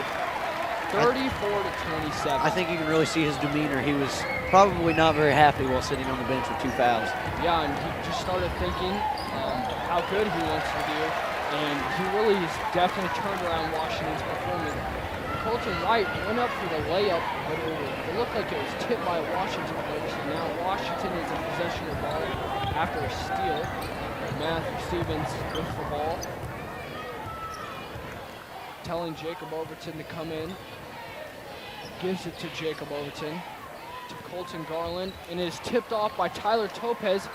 34-27. I think you can really see his demeanor. He was probably not very happy while sitting on the bench with 2 fouls. Yeah, and he just started thinking how good he wants to do, and he really has definitely turned around Washington's performance. Colton White went up for the layup, but it looked like it was tipped by a Washington player, so now Washington is in possession of the ball after a steal. Matthew Stevens with the ball, telling Jacob Overton to come in. Gives it to Jacob Overton, to Colton Garland, and it is tipped off by Tyler Topez.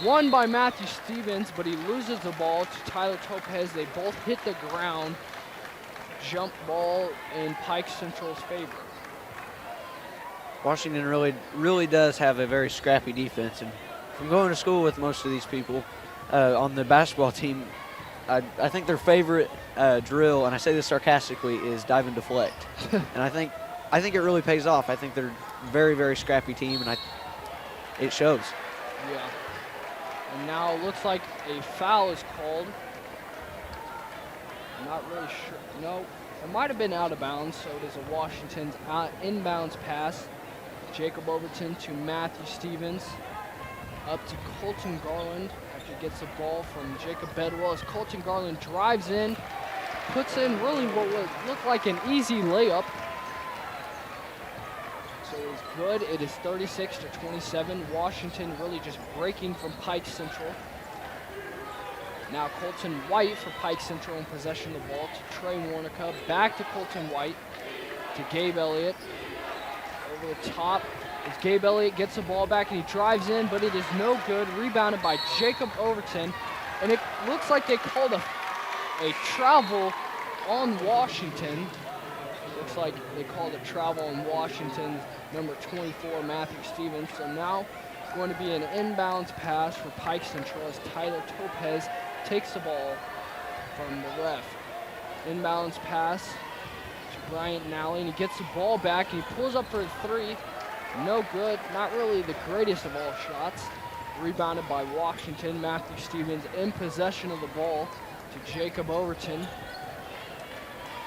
Won by Matthew Stevens, but he loses the ball to Tyler Topez. They both hit the ground. Jump ball in Pike Central's favor. Washington really does have a very scrappy defense, and from going to school with most of these people on the basketball team, I think their favorite drill, and I say this sarcastically, is dive and deflect. And I think it really pays off. I think they're a very, very scrappy team, and it shows. Yeah. And now it looks like a foul is called. I'm not really sure. No, it might have been out of bounds, so it is a Washington's inbounds pass. Jacob Overton to Matthew Stevens. Up to Colton Garland after he gets the ball from Jacob Bedwell as Colton Garland drives in, puts in really what would look like an easy layup. So it is good. It is 36-27. Washington really just breaking from Pike Central. Now Colton White for Pike Central in possession of the ball to Trey Warnica. Back to Colton White to Gabe Elliott. Over the top as Gabe Elliott gets the ball back and he drives in, but it is no good. Rebounded by Jacob Overton. And it looks like they called a travel on Washington. Looks like they called a travel on Washington, number 24, Matthew Stevens. So now it's going to be an inbounds pass for Pike Central as Tyler Topez takes the ball from the ref. Inbounds pass to Bryant Nally, and he gets the ball back, and he pulls up for a three. No good, not really the greatest of all shots. Rebounded by Washington. Matthew Stevens in possession of the ball to Jacob Overton.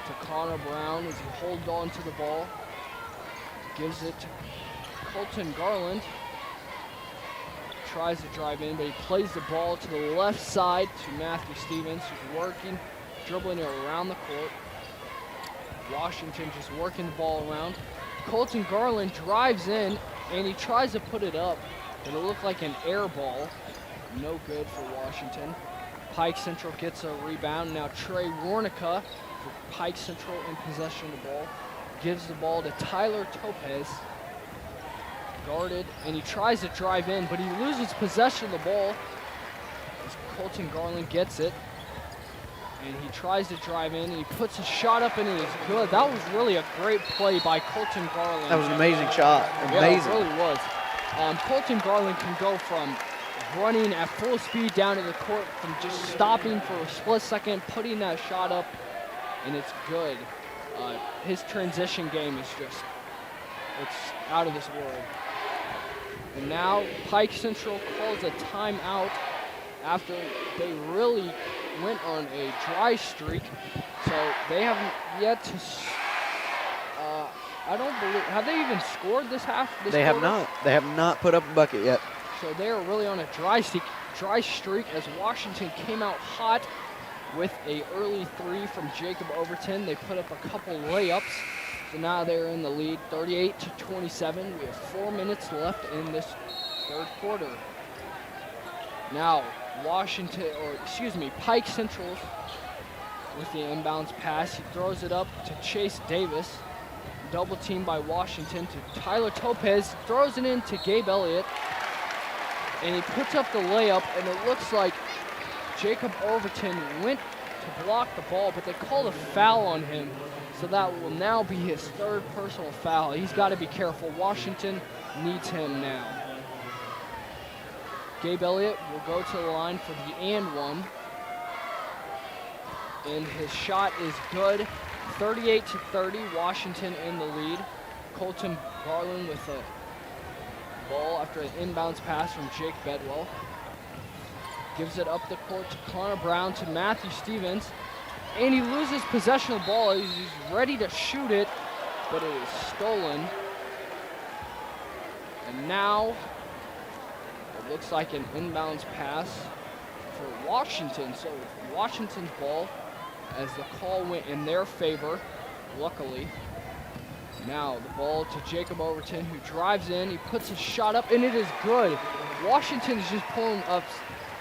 To Connor Brown as he holds on to the ball. Gives it to Colton Garland. tries to drive in, but he plays the ball to the left side to Matthew Stevens, who's working, dribbling it around the court. Washington just working the ball around. Colton Garland drives in, and he tries to put it up, but it looked like an air ball. No good for Washington. Pike Central gets a rebound. Now Trey Warnica for Pike Central in possession of the ball. Gives the ball to Tyler Topez. Guarded, and he tries to drive in, but he loses possession of the ball as Colton Garland gets it. And he tries to drive in, and he puts a shot up, and it is good. That was really a great play by Colton Garland. That was an amazing shot. Amazing. Yeah, it really was. Colton Garland can go from running at full speed down to the court, from just stopping for a split second, putting that shot up, and it's good. His transition game is just, it's out of this world. And now Pike Central calls a timeout after they really went on a dry streak. So they haven't yet to, I don't believe, have they even scored this half? They have not. They have not put up a bucket yet. So they are really on a dry streak as Washington came out hot with a early three from Jacob Overton. They put up a couple layups. So now they're in the lead, 38-27. We have 4 minutes left in this third quarter. Now Pike Central with the inbounds pass. He throws it up to Chase Davis. Double team by Washington to Tyler Topez. Throws it in to Gabe Elliott. And he puts up the layup, and it looks like Jacob Overton went to block the ball, but they called a foul on him. So that will now be his third personal foul. He's got to be careful. Washington needs him now. Gabe Elliott will go to the line for the and one. And his shot is good. 38-30, Washington in the lead. Colton Garland with a ball after an inbounds pass from Jake Bedwell. Gives it up the court to Connor Brown to Matthew Stevens. And he loses possession of the ball. He's ready to shoot it, but it is stolen. And now it looks like an inbounds pass for Washington. So Washington's ball as the call went in their favor, luckily. Now the ball to Jacob Overton, who drives in. He puts a shot up, and it is good. Washington is just pulling up.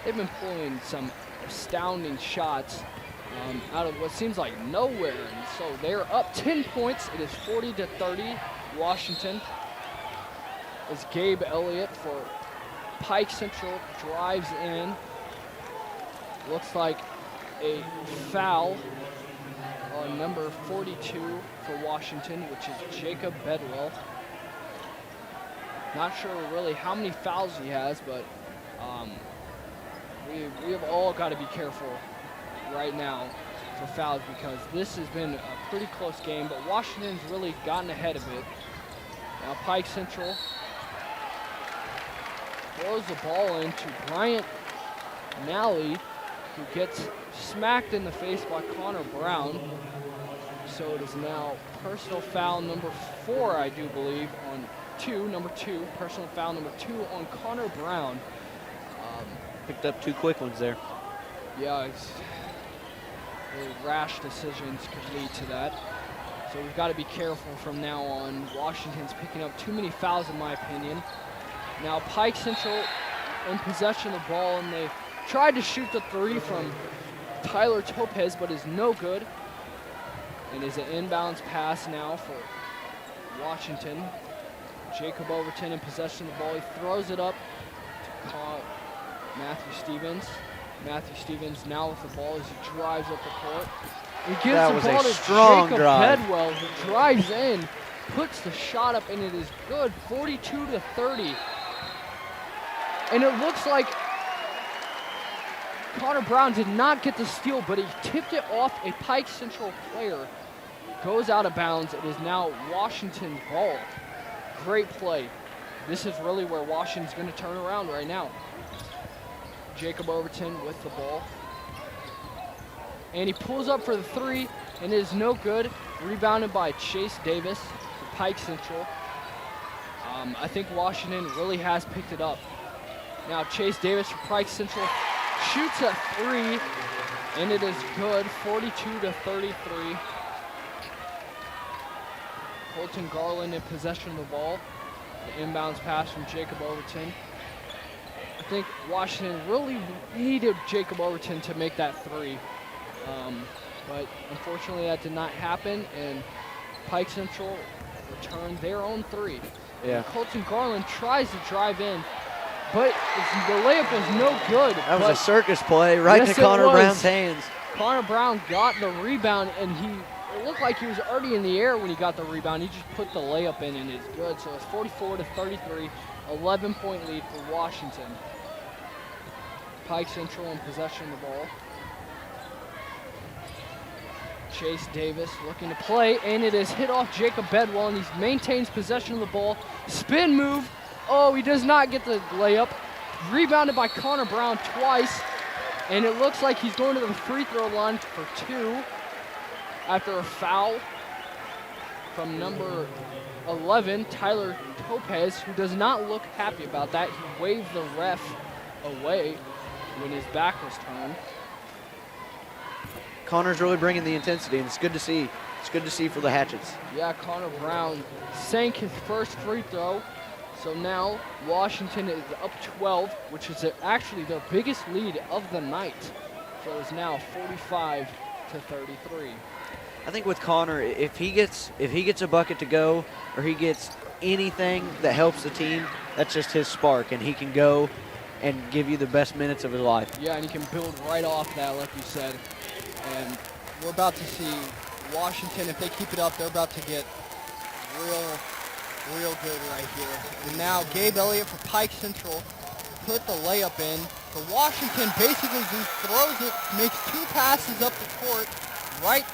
They've been pulling some astounding shots out of what seems like nowhere. And so they're up 10 points. It is 40-30, Washington. As Gabe Elliott for Pike Central drives in. Looks like a foul on number 42 for Washington, which is Jacob Bedwell. Not sure really how many fouls he has, but we have all got to be careful right now for fouls because this has been a pretty close game, but Washington's really gotten ahead of it. Now Pike Central throws the ball into Bryant Nally, who gets smacked in the face by Connor Brown. So it is now personal foul number 4, I do believe, on number two, personal foul number 2 on Connor Brown. Picked up 2 quick ones there. Yeah, it's really rash decisions could lead to that. So we've got to be careful from now on. Washington's picking up too many fouls, in my opinion. Now Pike Central in possession of the ball, and they tried to shoot the 3 from Tyler Topez, but is no good. And is an inbounds pass now for Washington. Jacob Overton in possession of the ball. He throws it up to Matthew Stevens. Matthew Stevens now with the ball as he drives up the court. He gives the ball to Jacob Bedwell, who drives in, puts the shot up, and it is good, 42-30. And it looks like Connor Brown did not get the steal, but he tipped it off a Pike Central player. Goes out of bounds. It is now Washington's ball. Great play. This is really where Washington's going to turn around right now. Jacob Overton with the ball. And he pulls up for the 3, and it is no good. Rebounded by Chase Davis for Pike Central. I think Washington really has picked it up. Now Chase Davis for Pike Central shoots a 3, and it is good, 42-33. Colton Garland in possession of the ball. The inbounds pass from Jacob Overton. I think Washington really needed Jacob Overton to make that 3. But unfortunately that did not happen, and Pike Central returned their own 3. Yeah. And Colton Garland tries to drive in, but the layup was no good. That was a circus play right Yes, to Connor it was. Brown's hands. Connor Brown got the rebound, and it looked like he was already in the air when he got the rebound. He just put the layup in, and it's good. So it's 44-33, 11-point lead for Washington. Pike Central in possession of the ball. Chase Davis looking to play, and it is hit off Jacob Bedwell, and he maintains possession of the ball. Spin move. Oh, he does not get the layup. Rebounded by Connor Brown twice, and it looks like he's going to the free throw line for 2 after a foul from number 11, Tyler Topez, who does not look happy about that. He waved the ref away when his back was turned. Connor's really bringing the intensity, and it's good to see. It's good to see for the Hatchets. Yeah, Connor Brown sank his first free throw. So now Washington is up 12, which is actually their biggest lead of the night. So it's now 45-33. I think with Connor, if he gets a bucket to go, or he gets anything that helps the team, that's just his spark, and he can go and give you the best minutes of his life. Yeah, and he can build right off that, like you said. And we're about to see Washington, if they keep it up, they're about to get real good right here. And now Gabe Elliott for Pike Central put the layup in. So Washington basically just throws it, makes 2 passes up the court, right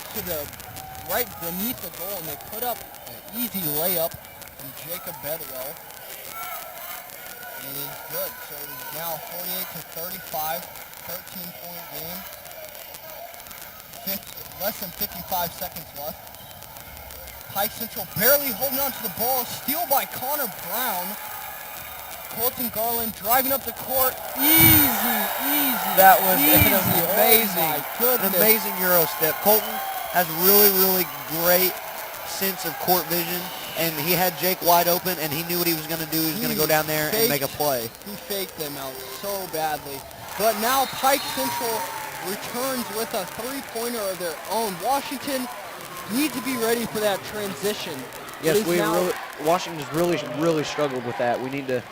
beneath the goal, and they put up an easy layup from Jacob Bedwell. And it's good. So it is now 48-35, 13-point game. Less than 55 seconds left. Pike Central barely holding on to the ball. Steal by Connor Brown. Colton Garland driving up the court. Easy. That was An amazing Euro step. Colton has really great sense of court vision, and he had Jake wide open, and he knew what he was going to do. He was going to go down there and make a play. He faked them out so badly. But now Pike Central returns with a 3-pointer of their own. Washington need to be ready for that transition. Yes, Washington's really struggled with that. We need to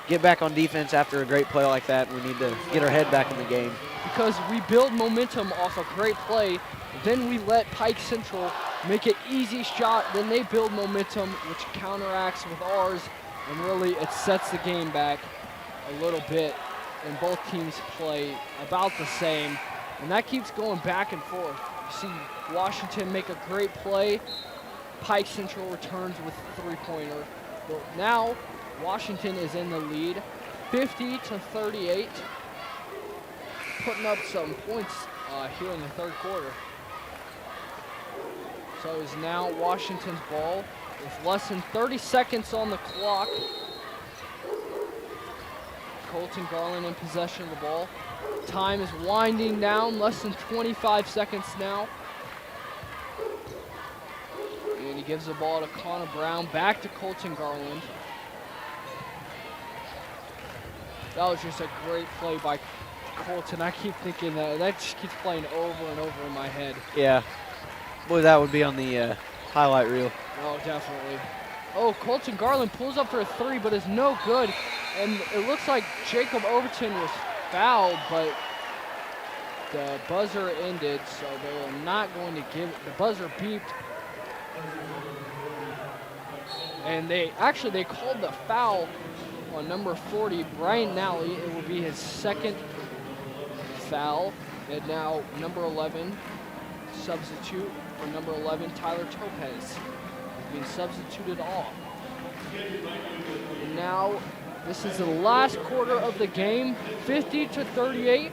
get back on defense after a great play like that. We need to get our head back in the game. Because we build momentum off a great play, then we let Pike Central make an easy shot, then they build momentum, which counteracts with ours, and really it sets the game back a little bit, and both teams play about the same, and that keeps going back and forth. You see Washington make a great play, Pike Central returns with a 3-pointer. But now Washington is in the lead, 50-38, putting up some points here in the third quarter. So it's now Washington's ball with less than 30 seconds on the clock. Colton Garland in possession of the ball. Time is winding down, less than 25 seconds now. And he gives the ball to Connor Brown, back to Colton Garland. That was just a great play by Colton. I keep thinking that just keeps playing over and over in my head. Yeah. Boy, that would be on the highlight reel. Oh, definitely. Oh, Colton Garland pulls up for a 3, but is no good. And it looks like Jacob Overton was fouled, but the buzzer ended, so they are not going to give it. The buzzer beeped. And they called the foul on number 40, Brian Nally. It will be his second foul. And now number 11, substitute for number 11, Tyler Topez, being substituted off. And now this is the last quarter of the game, 50-38.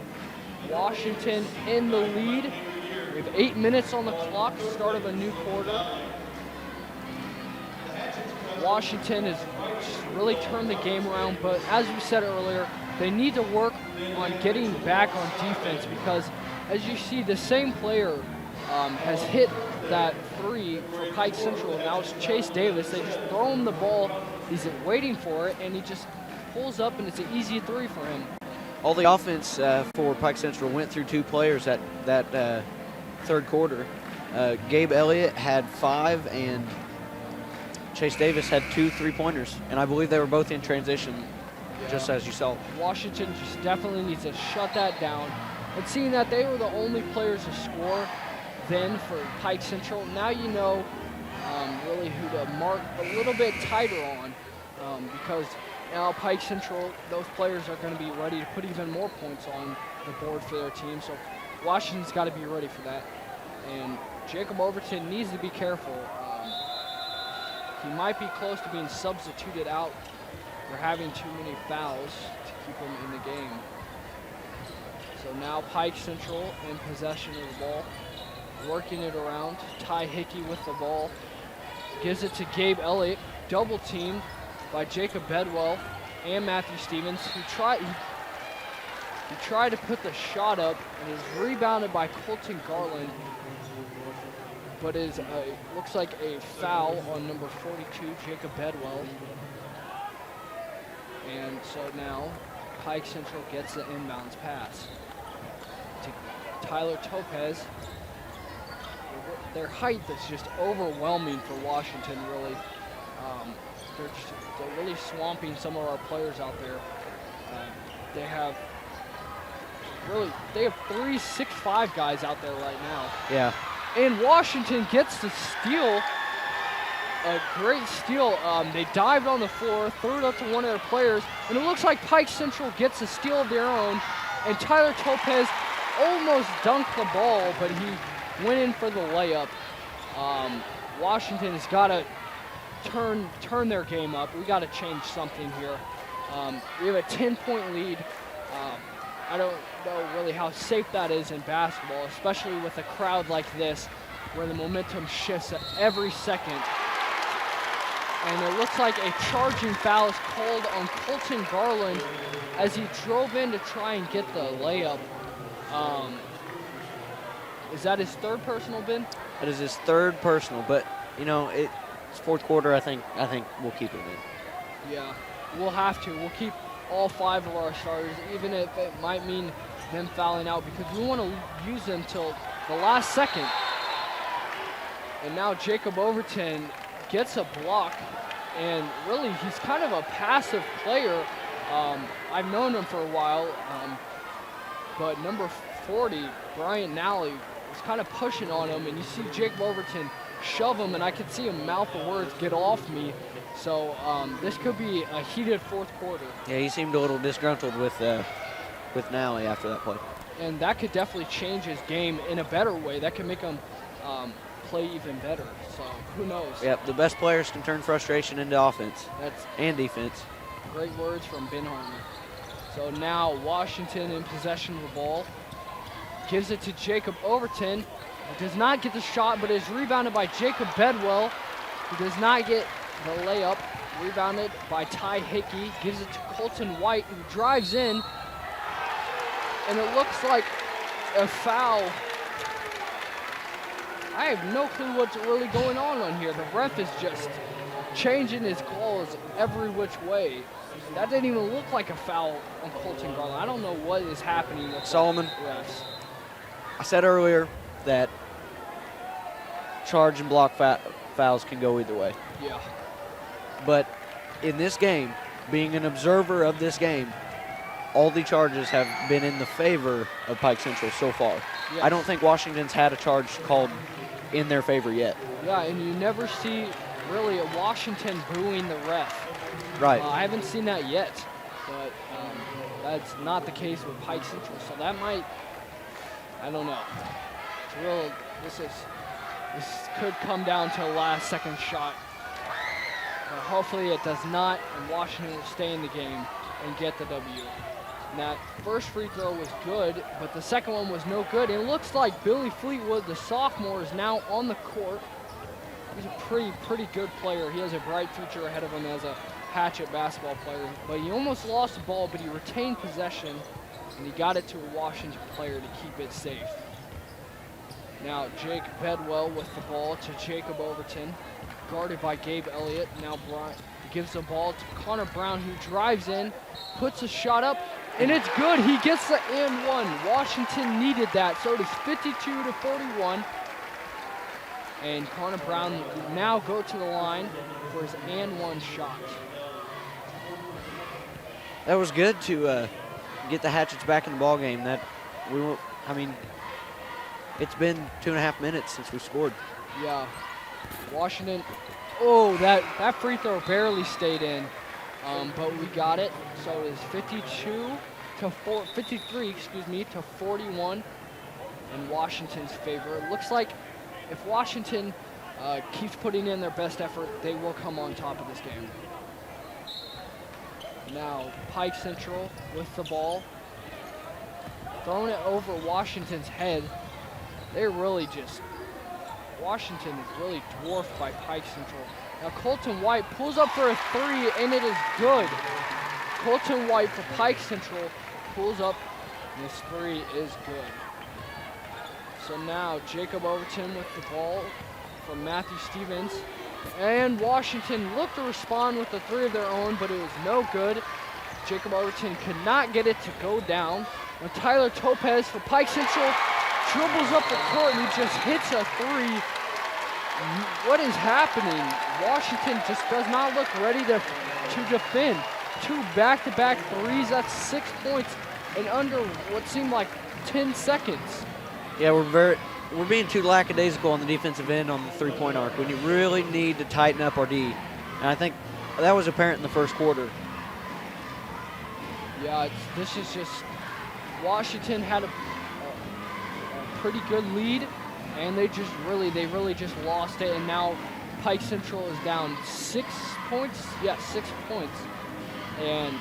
Washington in the lead. We have 8 minutes on the clock, start of a new quarter. Washington is just really turn the game around. But as you said earlier, they need to work on getting back on defense because, as you see, the same player has hit that 3 for Pike Central. Now it's Chase Davis. They just throw him the ball. He's waiting for it, and he just pulls up, and it's an easy 3 for him. All the offense for Pike Central went through 2 players at that third quarter. Gabe Elliott had 5, and Chase Davis had 2 3-pointers, and I believe they were both in transition, just as you saw. Washington just definitely needs to shut that down. And seeing that they were the only players to score then for Pike Central, now you know really who to mark a little bit tighter on because now Pike Central, those players are going to be ready to put even more points on the board for their team. So Washington's got to be ready for that. And Jacob Overton needs to be careful. He might be close to being substituted out for having too many fouls to keep him in the game. So now Pike Central in possession of the ball, working it around. Ty Hickey with the ball. Gives it to Gabe Elliott, double teamed by Jacob Bedwell and Matthew Stevens, who tried to put the shot up and is rebounded by Colton Garland, but is looks like a foul on number 42, Jacob Bedwell. And so now Pike Central gets the inbounds pass to Tyler Topez. Their height is just overwhelming for Washington, really. They're really swamping some of our players out there. They have 3 6'5" guys out there right now. Yeah. And Washington gets the steal, a great steal. They dived on the floor, threw it up to one of their players, and it looks like Pike Central gets a steal of their own, and Tyler Topez almost dunked the ball, but he went in for the layup. Washington has got to turn their game up. We got to change something here. We have a 10-point lead. I don't know really how safe that is in basketball, especially with a crowd like this where the momentum shifts at every second. And it looks like a charging foul is called on Colton Garland as he drove in to try and get the layup. Is that his 3rd personal, Ben? That is his 3rd personal, but you know it's 4th quarter. I think we'll keep it in. Yeah, we'll have to. We'll keep all 5 of our starters, even if it might mean them fouling out, because we want to use them till the last second. And now Jacob Overton gets a block, and really he's kind of a passive player. I've known him for a while, but number 40, Bryant Nally, was kind of pushing on him, and you see Jacob Overton shove him, and I could see him mouth the words, "Get off me." So this could be a heated 4th quarter. Yeah, he seemed a little disgruntled with Nally after that play. And that could definitely change his game in a better way. That could make him play even better. So who knows? Yep, the best players can turn frustration into offense That's and defense. great words from Ben Harmon. So now Washington in possession of the ball. Gives it to Jacob Overton. He does not get the shot, but is rebounded by Jacob Bedwell, who does not get the layup. Rebounded by Ty Hickey. Gives it to Colton White, who drives in. And it looks like a foul. I have no clue what's really going on here. The ref is just changing his calls every which way. That didn't even look like a foul on Colton Garland. I don't know what is happening with Solomon, the refs. I said earlier that charge and block fouls can go either way. Yeah. But in this game, being an observer of this game, all the charges have been in the favor of Pike Central so far. Yes. I don't think Washington's had a charge called in their favor yet. Yeah, and you never see really a Washington booing the ref. Right. I haven't seen that yet, but that's not the case with Pike Central. So that might, I don't know. It's this could come down to a last second shot. But hopefully it does not, and Washington will stay in the game and get the W. And that first free throw was good, but the second one was no good. And it looks like Billy Fleetwood, the sophomore, is now on the court. He's a pretty good player. He has a bright future ahead of him as a Hatchet basketball player, but he almost lost the ball, but he retained possession, and he got it to a Washington player to keep it safe. Now Jake Bedwell with the ball to Jacob Overton, guarded by Gabe Elliott. Now Bryant gives the ball to Connor Brown, who drives in, puts a shot up, and it's good. He gets the and one. Washington needed that, so it is 52-41. And Connor Brown will now go to the line for his and one shot. That was good to get the Hatchets back in the ball game. It's been 2.5 minutes since we scored. Yeah, Washington. Oh, that free throw barely stayed in, but we got it. So it is 53 to 41 in Washington's favor. It looks like if Washington keeps putting in their best effort, they will come on top of this game. Now Pike Central with the ball, throwing it over Washington's head. Washington is really dwarfed by Pike Central. Now Colton White pulls up for a three, and it is good. Colton White for Pike Central pulls up, and this three is good. So now Jacob Overton with the ball from Matthew Stevens. And Washington looked to respond with a three of their own, but it was no good. Jacob Overton could not get it to go down. And Tyler Topez for Pike Central dribbles up the court, and he just hits a three. What is happening? Washington just does not look ready to defend. 2 back-to-back threes, that's 6 points in under what seemed like 10 seconds. Yeah, we're being too lackadaisical on the defensive end on the three-point arc when you really need to tighten up our D. And I think that was apparent in the first quarter. Yeah, this is just Washington had a pretty good lead, and they really just lost it. And now Pike Central is down 6 points. Yeah, 6 points. And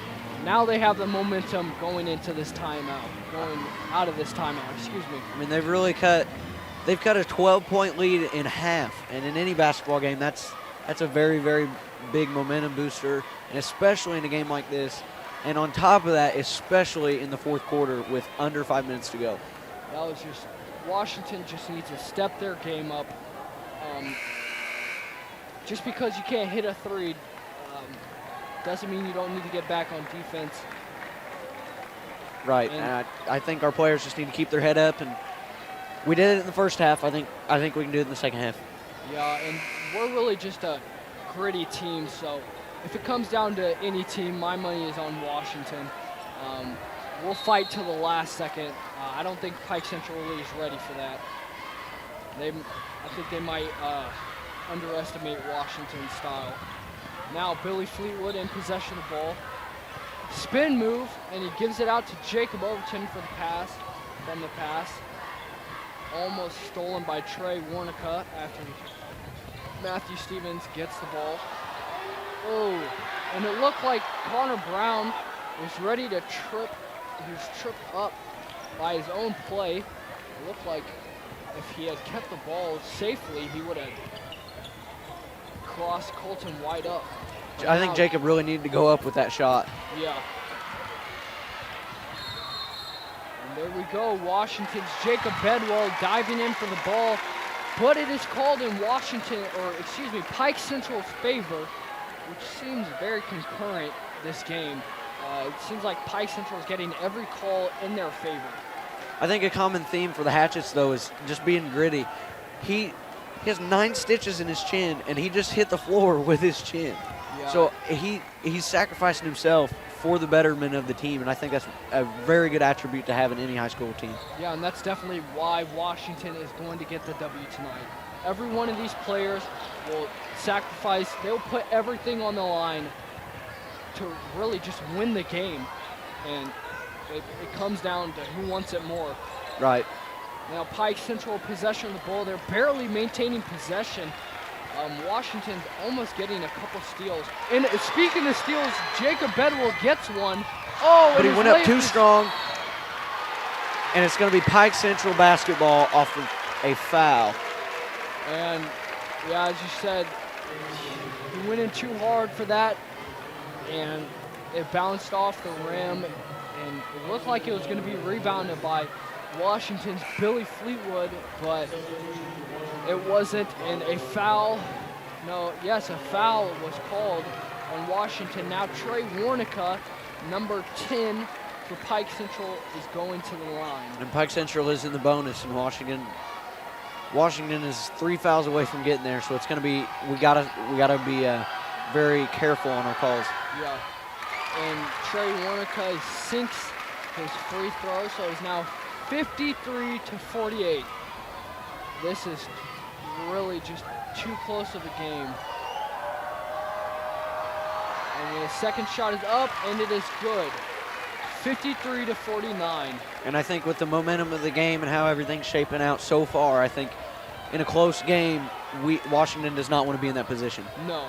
now they have the momentum going into this timeout, going out of this timeout. Excuse me. I mean, they've cut a 12-point lead in half, and in any basketball game, that's a very, very big momentum booster, and especially in a game like this. And on top of that, especially in the fourth quarter with under 5 minutes to go. That was just Washington just needs to step their game up. Just because you can't hit a three doesn't mean you don't need to get back on defense. Right, and I think our players just need to keep their head up, and we did it in the first half. I think we can do it in the second half. Yeah, and we're really just a gritty team, so if it comes down to any team, my money is on Washington. We'll fight till the last second. I don't think Pike Central really is ready for that. I think they might underestimate Washington's style. Now Billy Fleetwood in possession of the ball. Spin move, and he gives it out to Jacob Overton for the pass. Almost stolen by Trey Warnicka after Matthew Stevens gets the ball. Oh, and it looked like Connor Brown was ready to trip. He was tripped up by his own play. It looked like if he had kept the ball safely, he would have crossed Colton White up. But I think Jacob really needed to go up with that shot. Yeah. And there we go. Washington's Jacob Bedwell diving in for the ball, but it is called in Pike Central's favor, which seems very concurrent this game. It seems like Pike Central is getting every call in their favor. I think a common theme for the Hatchets, though, is just being gritty. He has 9 stitches in his chin, and he just hit the floor with his chin. Yeah. So he's sacrificing himself for the betterment of the team, and I think that's a very good attribute to have in any high school team. Yeah, and that's definitely why Washington is going to get the W tonight. Every one of these players will sacrifice. They'll put everything on the line to really just win the game, and it comes down to who wants it more. Right. Now Pike Central possession of the ball. They're barely maintaining possession. Washington's almost getting a couple steals. And speaking of steals, Jacob Bedwell gets one. Oh, but he went up too strong, and it's going to be Pike Central basketball off of a foul. And yeah, as you said, he went in too hard for that. and it bounced off the rim, and it looked like it was going to be rebounded by Washington's Billy Fleetwood, but it wasn't, and a foul was called on Washington. Now Trey Warnica, number 10 for Pike Central, is going to the line. And Pike Central is in the bonus, and Washington is 3 fouls away from getting there, so it's going to be, we gotta be very careful on our calls. Yeah, and Trey Warnica sinks his free throw, so it's now 53-48. This is really just too close of a game. And the second shot is up, and it is good. 53-49. And I think with the momentum of the game and how everything's shaping out so far, I think in a close game, Washington does not want to be in that position. No.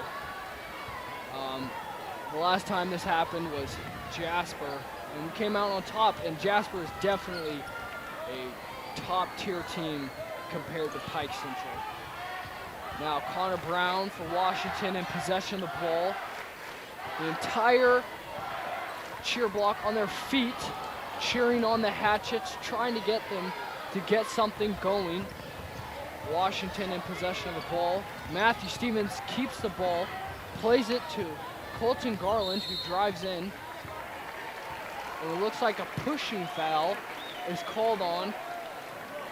The last time this happened was Jasper, and we came out on top, and Jasper is definitely a top-tier team compared to Pike Central. Now Connor Brown for Washington in possession of the ball. The entire cheer block on their feet, cheering on the Hatchets, trying to get them to get something going. Washington in possession of the ball. Matthew Stevens keeps the ball, plays it to Colton Garland, who drives in. And it looks like a pushing foul is called on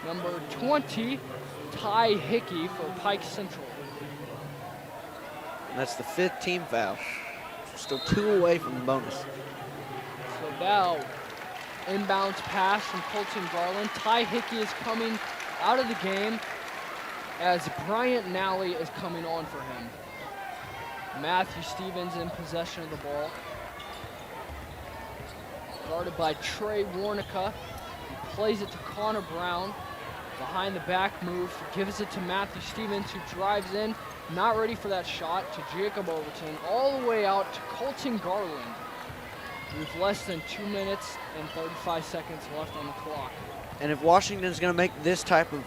number 20, Ty Hickey for Pike Central. And that's the 5th team foul. Still 2 away from the bonus. So now, inbounds pass from Colton Garland. Ty Hickey is coming out of the game as Bryant Nally is coming on for him. Matthew Stevens in possession of the ball. Guarded by Trey Warnica. He plays it to Connor Brown. Behind the back move, gives it to Matthew Stevens, who drives in. Not ready for that shot, to Jacob Overton. All the way out to Colton Garland, with less than 2 minutes and 35 seconds left on the clock. And if Washington's going to make this type of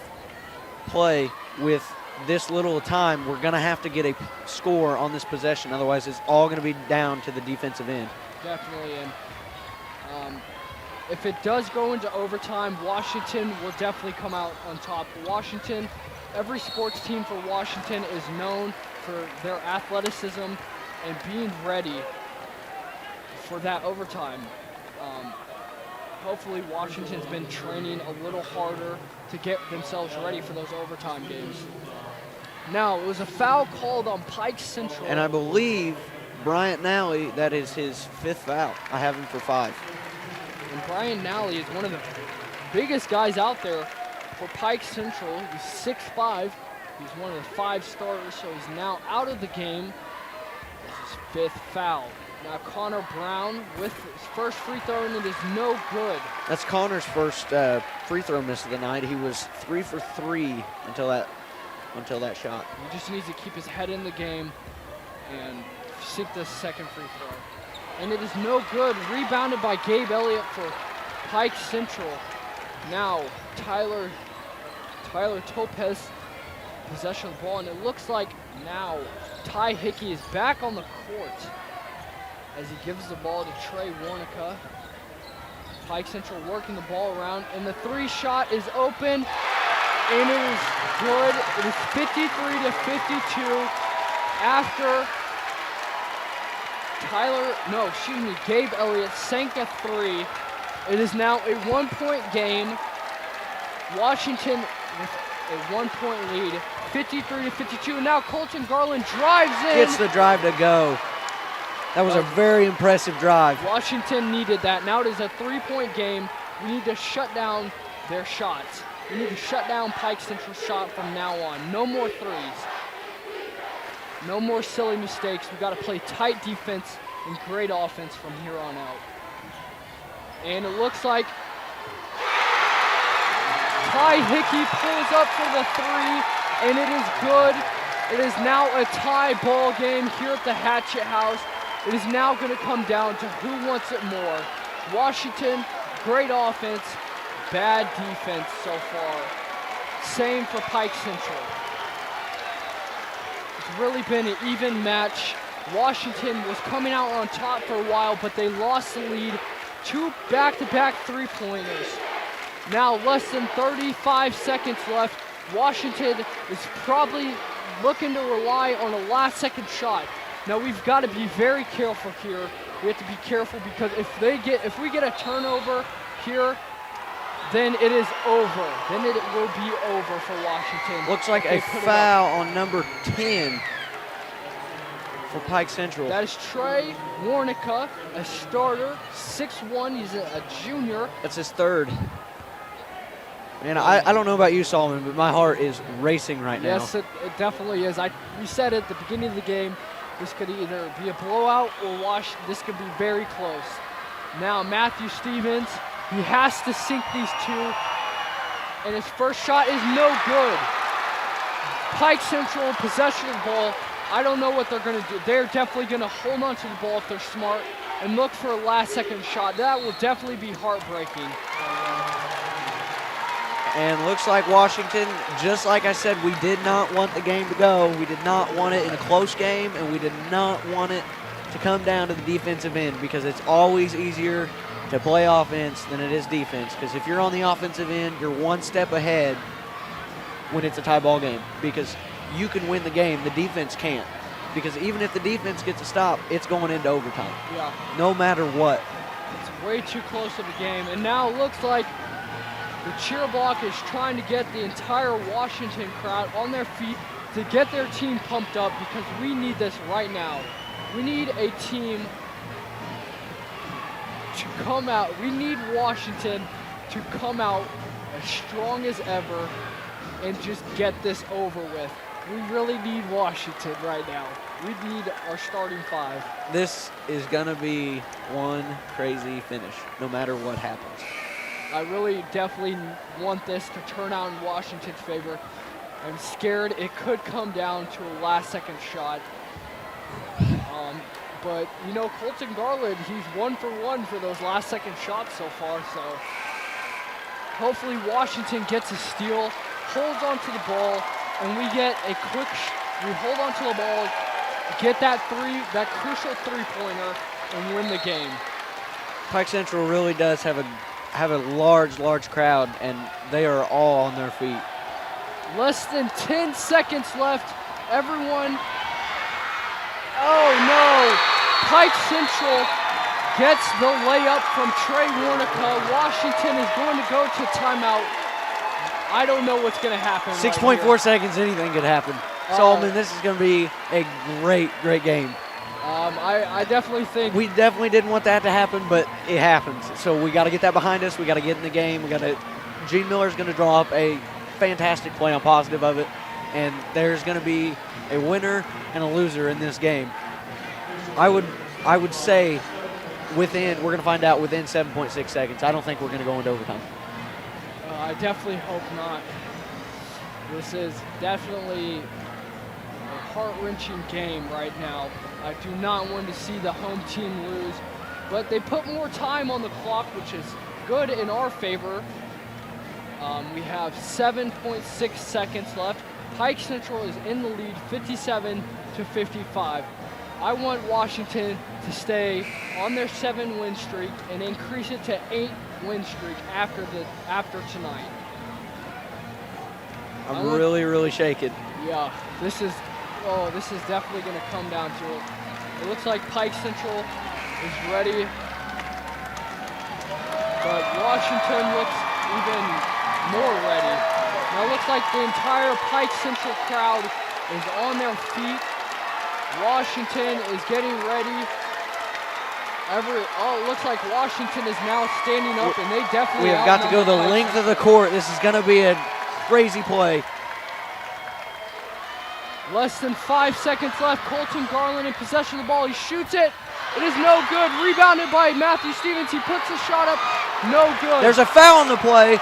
play with this little time, we're going to have to get a score on this possession. Otherwise, it's all going to be down to the defensive end. Definitely. And if it does go into overtime, Washington will definitely come out on top. Washington, every sports team for Washington is known for their athleticism and being ready for that overtime. Hopefully Washington's been training a little harder to get themselves ready for those overtime games. Now, it was a foul called on Pike Central. And I believe Bryant Nally, that is his 5th foul. I have him for 5. And Brian Nally is one of the biggest guys out there for Pike Central. He's 6'5". He's one of the 5 starters, so he's now out of the game. This is 5th foul. Now Connor Brown with his first free throw, and it is no good. That's Connor's first free throw miss of the night. He was 3 for 3 until that shot. He just needs to keep his head in the game and sink this second free throw. And it is no good. Rebounded by Gabe Elliott for Pike Central. Now Tyler Topez possession of the ball, and it looks like now Ty Hickey is back on the court as he gives the ball to Trey Warnica. Pike Central working the ball around, and the 3 shot is open, and it is good. It is 53-52 after Gabe Elliott sank a 3. It is now a 1-point game. Washington with a 1-point lead, 53-52. Now Colton Garland drives in. Gets the drive to go. That was a very impressive drive. Washington needed that. Now it is a 3-point game. We need to shut down their shots. We need to shut down Pike Central's shot from now on. No more threes. No more silly mistakes. We've got to play tight defense and great offense from here on out. And it looks like Ty Hickey pulls up for the 3, and it is good. It is now a tie ball game here at the Hatchet House. It is now going to come down to who wants it more. Washington, great offense, bad defense so far. Same for Pike Central. It's really been an even match Washington was coming out on top for a while, but they lost the lead. 2 back-to-back three-pointers. Now less than 35 seconds left. Washington is probably looking to rely on a last-second shot. Now we've got to be very careful here. We have to be careful because if we get a turnover here, then it is over. Then it will be over for Washington. Looks like a foul on number 10 for Pike Central. That is Trey Warnica, a starter, 6'1", he's a junior. That's his third. Man, I don't know about you, Solomon, but my heart is racing right now. Yes, it definitely is. We said at the beginning of the game, this could either be a blowout or this could be very close. Now Matthew Stevens, he has to sink these two, and his first shot is no good. Pike Central, possession of the ball. I don't know what they're going to do. They're definitely going to hold on to the ball if they're smart and look for a last-second shot. That will definitely be heartbreaking. And looks like Washington, just like I said, we did not want the game to go. We did not want it in a close game, and we did not want it to come down to the defensive end because it's always easier to play offense than it is defense. Because if you're on the offensive end, you're one step ahead when it's a tie ball game because you can win the game, the defense can't. Because even if the defense gets a stop, it's going into overtime. Yeah. No matter what. It's way too close of a game. And now it looks like the cheer block is trying to get the entire Washington crowd on their feet to get their team pumped up because we need this right now. We need a team to come out. We need Washington to come out as strong as ever and just get this over with. We really need Washington right now. We need our starting five. This is going to be one crazy finish, no matter what happens. I really definitely want this to turn out in Washington's favor. I'm scared it could come down to a last-second shot. But, you know, Colton Garland, he's 1 for 1 for those last-second shots so far. So hopefully Washington gets a steal, holds onto the ball, and we get a we hold onto the ball, get that crucial three-pointer, and win the game. Pike Central really does have a large crowd, and they are all on their feet. Less than 10 seconds left. Everyone. Oh no! Pike Central gets the layup from Trey Warnica. Washington is going to go to timeout. I don't know what's going to happen. 6.4 seconds, anything could happen. Solomon, this is going to be a great game. I definitely think we definitely didn't want that to happen, but it happens. So we got to get that behind us. We got to get in the game. Gene Miller's going to draw up a fantastic play. I'm positive of it, and there's going to be a winner and a loser in this game. I would say we're going to find out within 7.6 seconds. I don't think we're going to go into overtime. I definitely hope not. This is definitely a heart-wrenching game right now. I do not want to see the home team lose, but they put more time on the clock, which is good in our favor. We have 7.6 seconds left. Pike Central is in the lead, 57-55. I want Washington to stay on their 7-win streak and increase it to 8-win streak after tonight. I'm really shaken. Yeah, this is definitely going to come down to it. It looks like Pike Central is ready, but Washington looks even more ready. Now it looks like the entire Pike Central crowd is on their feet. Washington is getting ready. It looks like Washington is now standing up, and they definitely. We have got to go the length of the court. This is going to be a crazy play. Less than 5 seconds left. Colton Garland in possession of the ball. He shoots it. It is no good. Rebounded by Matthew Stevens. He puts the shot up. No good. There's a foul on the play.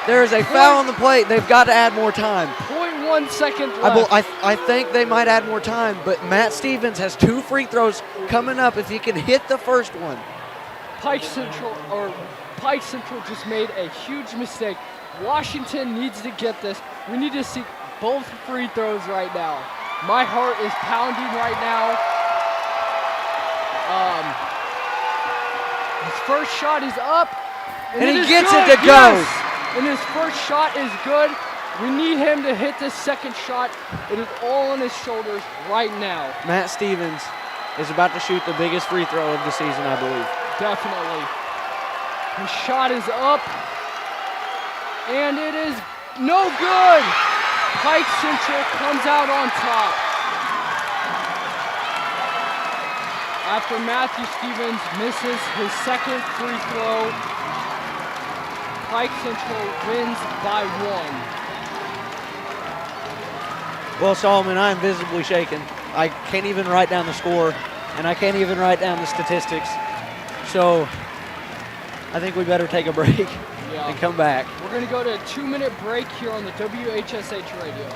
There is a foul on the play. They've got to add more time. 0.1 second left. I think they might add more time, but Matt Stevens has 2 free throws coming up if he can hit the first one. Pike Central just made a huge mistake. Washington needs to get this. We need to see both free throws right now. My heart is pounding right now. His first shot is up. And he is gets good. it to go. Yes! And his first shot is good. We need him to hit this second shot. It is all on his shoulders right now. Matt Stevens is about to shoot the biggest free throw of the season, I believe. Definitely. His shot is up. And it is no good. Pike Central comes out on top. After Matthew Stevens misses his second free throw, Pike Central wins by 1. Well, Solomon, I am visibly shaken. I can't even write down the score, and I can't even write down the statistics. So I think we better take a break and come back. We're going to go to a 2-minute break here on the WHSH radio.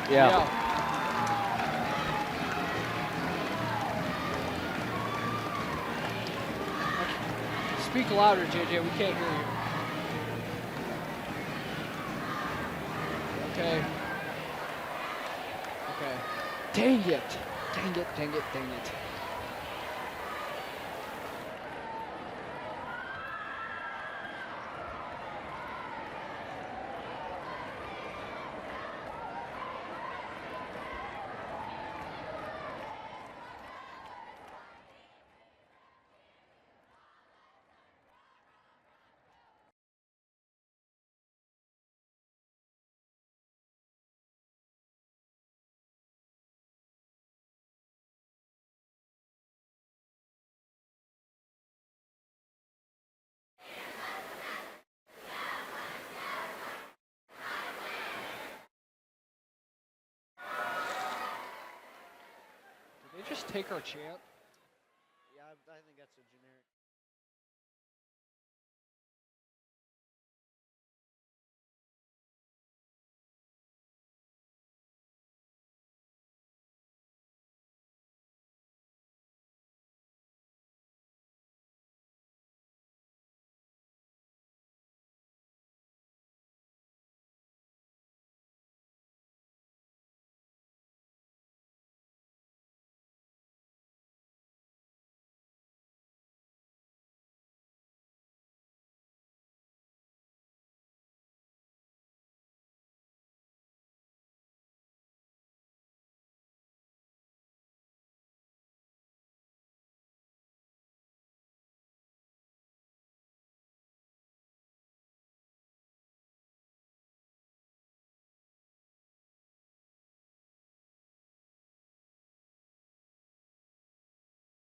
Yeah. Speak louder, JJ. We can't hear you. Okay. Okay. Dang it. Dang it, dang it, dang it. Did they just take our chant? Yeah, I think that's a generic.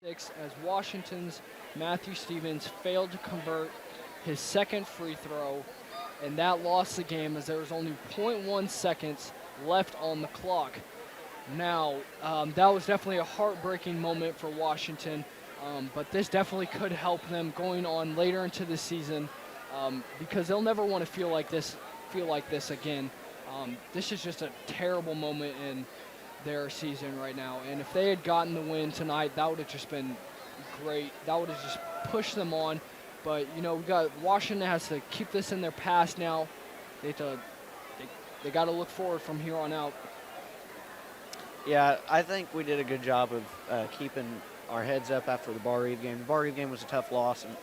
As Washington's Matthew Stevens failed to convert his second free throw, and that lost the game as there was only 0.1 seconds left on the clock. Now, that was definitely a heartbreaking moment for Washington, but this definitely could help them going on later into the season, because they'll never want to feel like this again. This is just a terrible moment in their season right now, and if they had gotten the win tonight, that would have just been great. That would have just pushed them on. But we got Washington has to keep this in their past now. They got to look forward from here on out. Yeah, I think we did a good job of keeping our heads up after the Bar Eve game. The Bar Eve game was a tough loss, and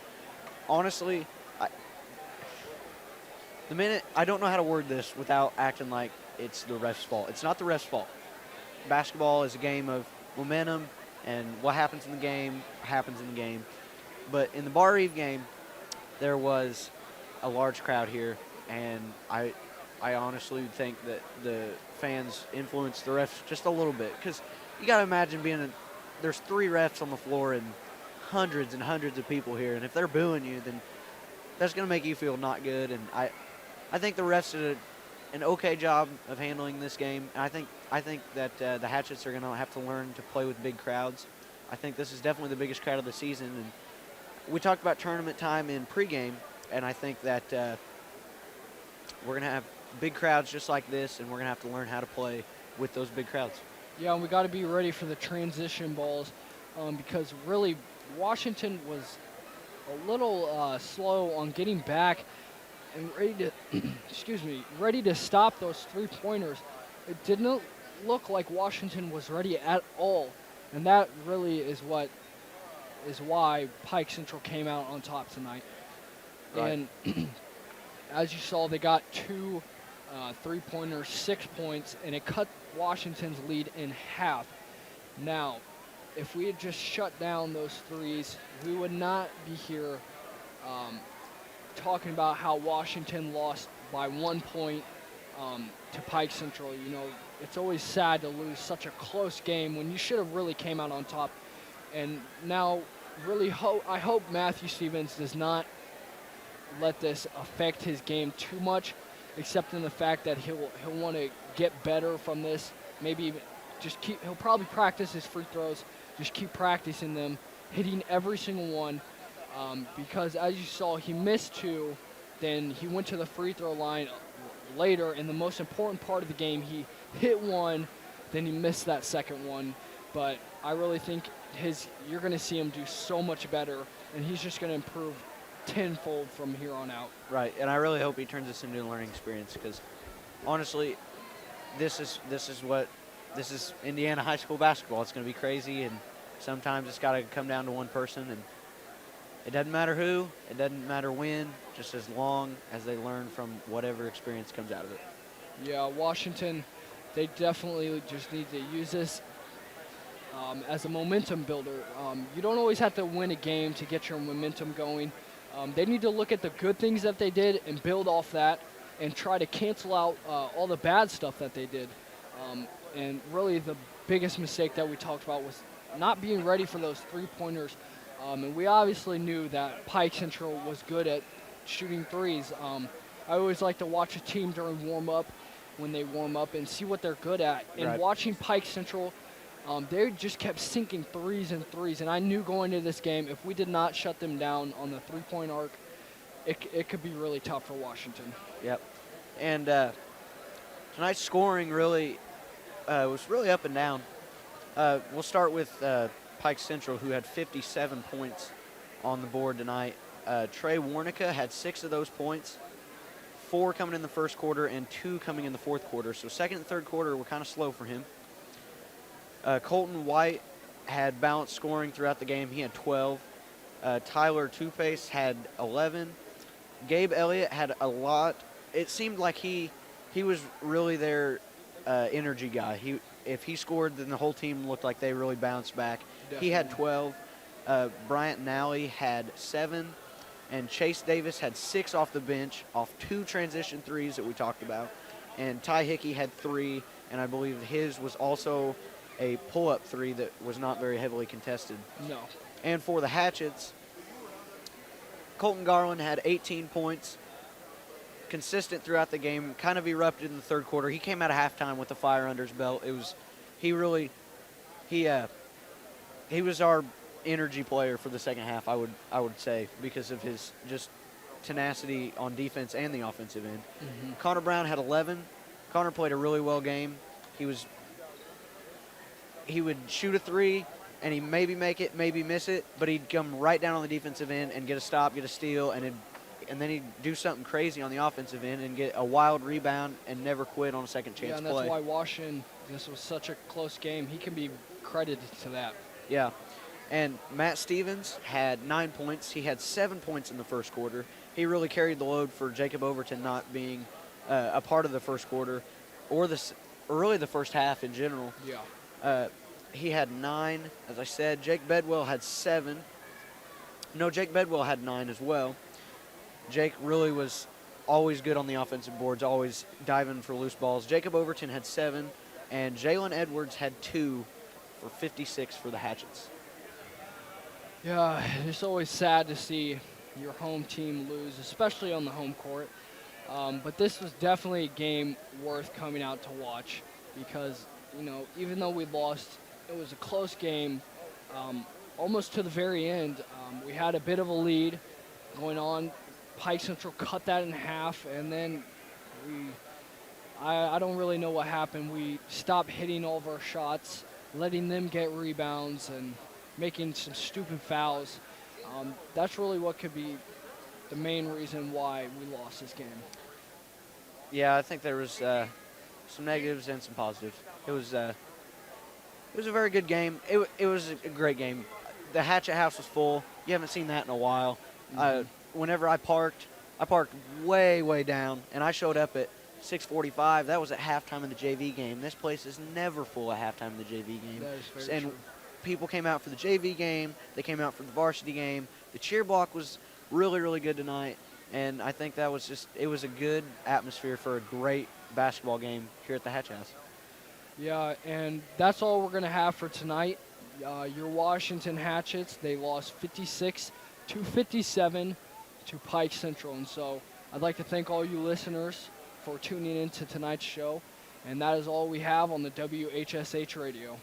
honestly, I don't know how to word this without acting like it's the ref's fault. It's not the ref's fault. Basketball is a game of momentum, and what happens in the game happens in the game. But in the Bar Eve game, there was a large crowd here, and I honestly think that the fans influenced the refs just a little bit, because you got to imagine there's 3 refs on the floor and hundreds of people here, and if they're booing you, then that's going to make you feel not good. And I think the refs did an okay job of handling this game. And I think that the Hatchets are going to have to learn to play with big crowds. I think this is definitely the biggest crowd of the season. And we talked about tournament time in pregame, and I think that we're going to have big crowds just like this, and we're going to have to learn how to play with those big crowds. Yeah, and we got to be ready for the transition balls because really Washington was a little slow on getting back and ready to, excuse me, ready to stop those three-pointers. It didn't look like Washington was ready at all, and that really is why Pike Central came out on top tonight. Right. And as you saw, they got two three-pointers, 6 points, and it cut Washington's lead in half. Now, if we had just shut down those threes, we would not be here talking about how Washington lost by 1 point to Pike Central. You know, it's always sad to lose such a close game when you should have really came out on top. And now, really I hope Matthew Stevens does not let this affect his game too much, except in the fact that he'll want to get better from this. Maybe even he'll probably practice his free throws, just keep practicing them, hitting every single one, because as you saw, he missed 2, then he went to the free throw line later. In the most important part of the game, he hit 1, then he missed that second one. But I really think you're going to see him do so much better, and he's just going to improve tenfold from here on out. Right, and I really hope he turns this into a learning experience because, honestly, this is Indiana high school basketball. It's going to be crazy, and sometimes it's got to come down to one person, and it doesn't matter who, it doesn't matter when, just as long as they learn from whatever experience comes out of it. Yeah, Washington, they definitely just need to use this as a momentum builder. You don't always have to win a game to get your momentum going. They need to look at the good things that they did and build off that and try to cancel out all the bad stuff that they did. And really the biggest mistake that we talked about was not being ready for those three-pointers. And we obviously knew that Pike Central was good at shooting threes. I always like to watch a team during warm-up when they warm up and see what they're good at. And Right. watching Pike Central, they just kept sinking threes and threes. And I knew going into this game, if we did not shut them down on the three-point arc, it could be really tough for Washington. Yep. And tonight's scoring really was really up and down. We'll start with Pike Central, who had 57 points on the board tonight. Trey Warnica had 6 of those points, 4 coming in the first quarter and 2 coming in the fourth quarter. So second and third quarter were kind of slow for him. Colton White had balanced scoring throughout the game. He had 12. Tyler Two-Face had 11. Gabe Elliott had a lot. It seemed like he was really their energy guy. If he scored, then the whole team looked like they really bounced back. Definitely. He had 12. Bryant Nally had 7. And Chase Davis had 6 off the bench, off 2 transition threes that we talked about. And Ty Hickey had 3, and I believe his was also a pull-up 3 that was not very heavily contested. No. And for the Hatchets, Colton Garland had 18 points, consistent throughout the game, kind of erupted in the third quarter. He came out of halftime with the fire under his belt. He was our energy player for the second half, I would say, because of his just tenacity on defense and the offensive end. Mm-hmm. Connor Brown had 11. Connor played a really well game. He would shoot a 3, and he'd maybe make it, maybe miss it, but he'd come right down on the defensive end and get a stop, get a steal, and then he'd do something crazy on the offensive end and get a wild rebound and never quit on a second chance Yeah, and play. that's why Washington, this was such a close game. He can be credited to that. Yeah. And Matt Stevens had 9 points. He had 7 points in the first quarter. He really carried the load for Jacob Overton not being a part of the first quarter or really the first half in general. Yeah. He had 9, as I said. Jake Bedwell had 7. No, Jake Bedwell had 9 as well. Jake really was always good on the offensive boards, always diving for loose balls. Jacob Overton had 7, and Jalen Edwards had 2 for 56 for the Hatchets. Yeah, it's always sad to see your home team lose, especially on the home court. But this was definitely a game worth coming out to watch because, even though we lost, it was a close game almost to the very end. We had a bit of a lead going on. Pike Central cut that in half, and then we I don't really know what happened. We stopped hitting all of our shots, letting them get rebounds, and making some stupid fouls. That's really what could be the main reason why we lost this game. Yeah, I think there was some negatives and some positives. It was a very good game. It was a great game. The Hatchet House was full. You haven't seen that in a while. Whenever I parked way down, and I showed up at 6:45. That was at halftime of the JV game. This place is never full at halftime of the JV game. That is very And true. people came out for the JV game. They came out for the varsity game. The cheer block was really good tonight, and I think it was a good atmosphere for a great basketball game here at the Hatch House. Yeah, and that's all we're going to have for tonight. Your Washington Hatchets, they lost 56-57 to Pike Central. And so I'd like to thank all you listeners for tuning in to tonight's show. And that is all we have on the WHSH radio.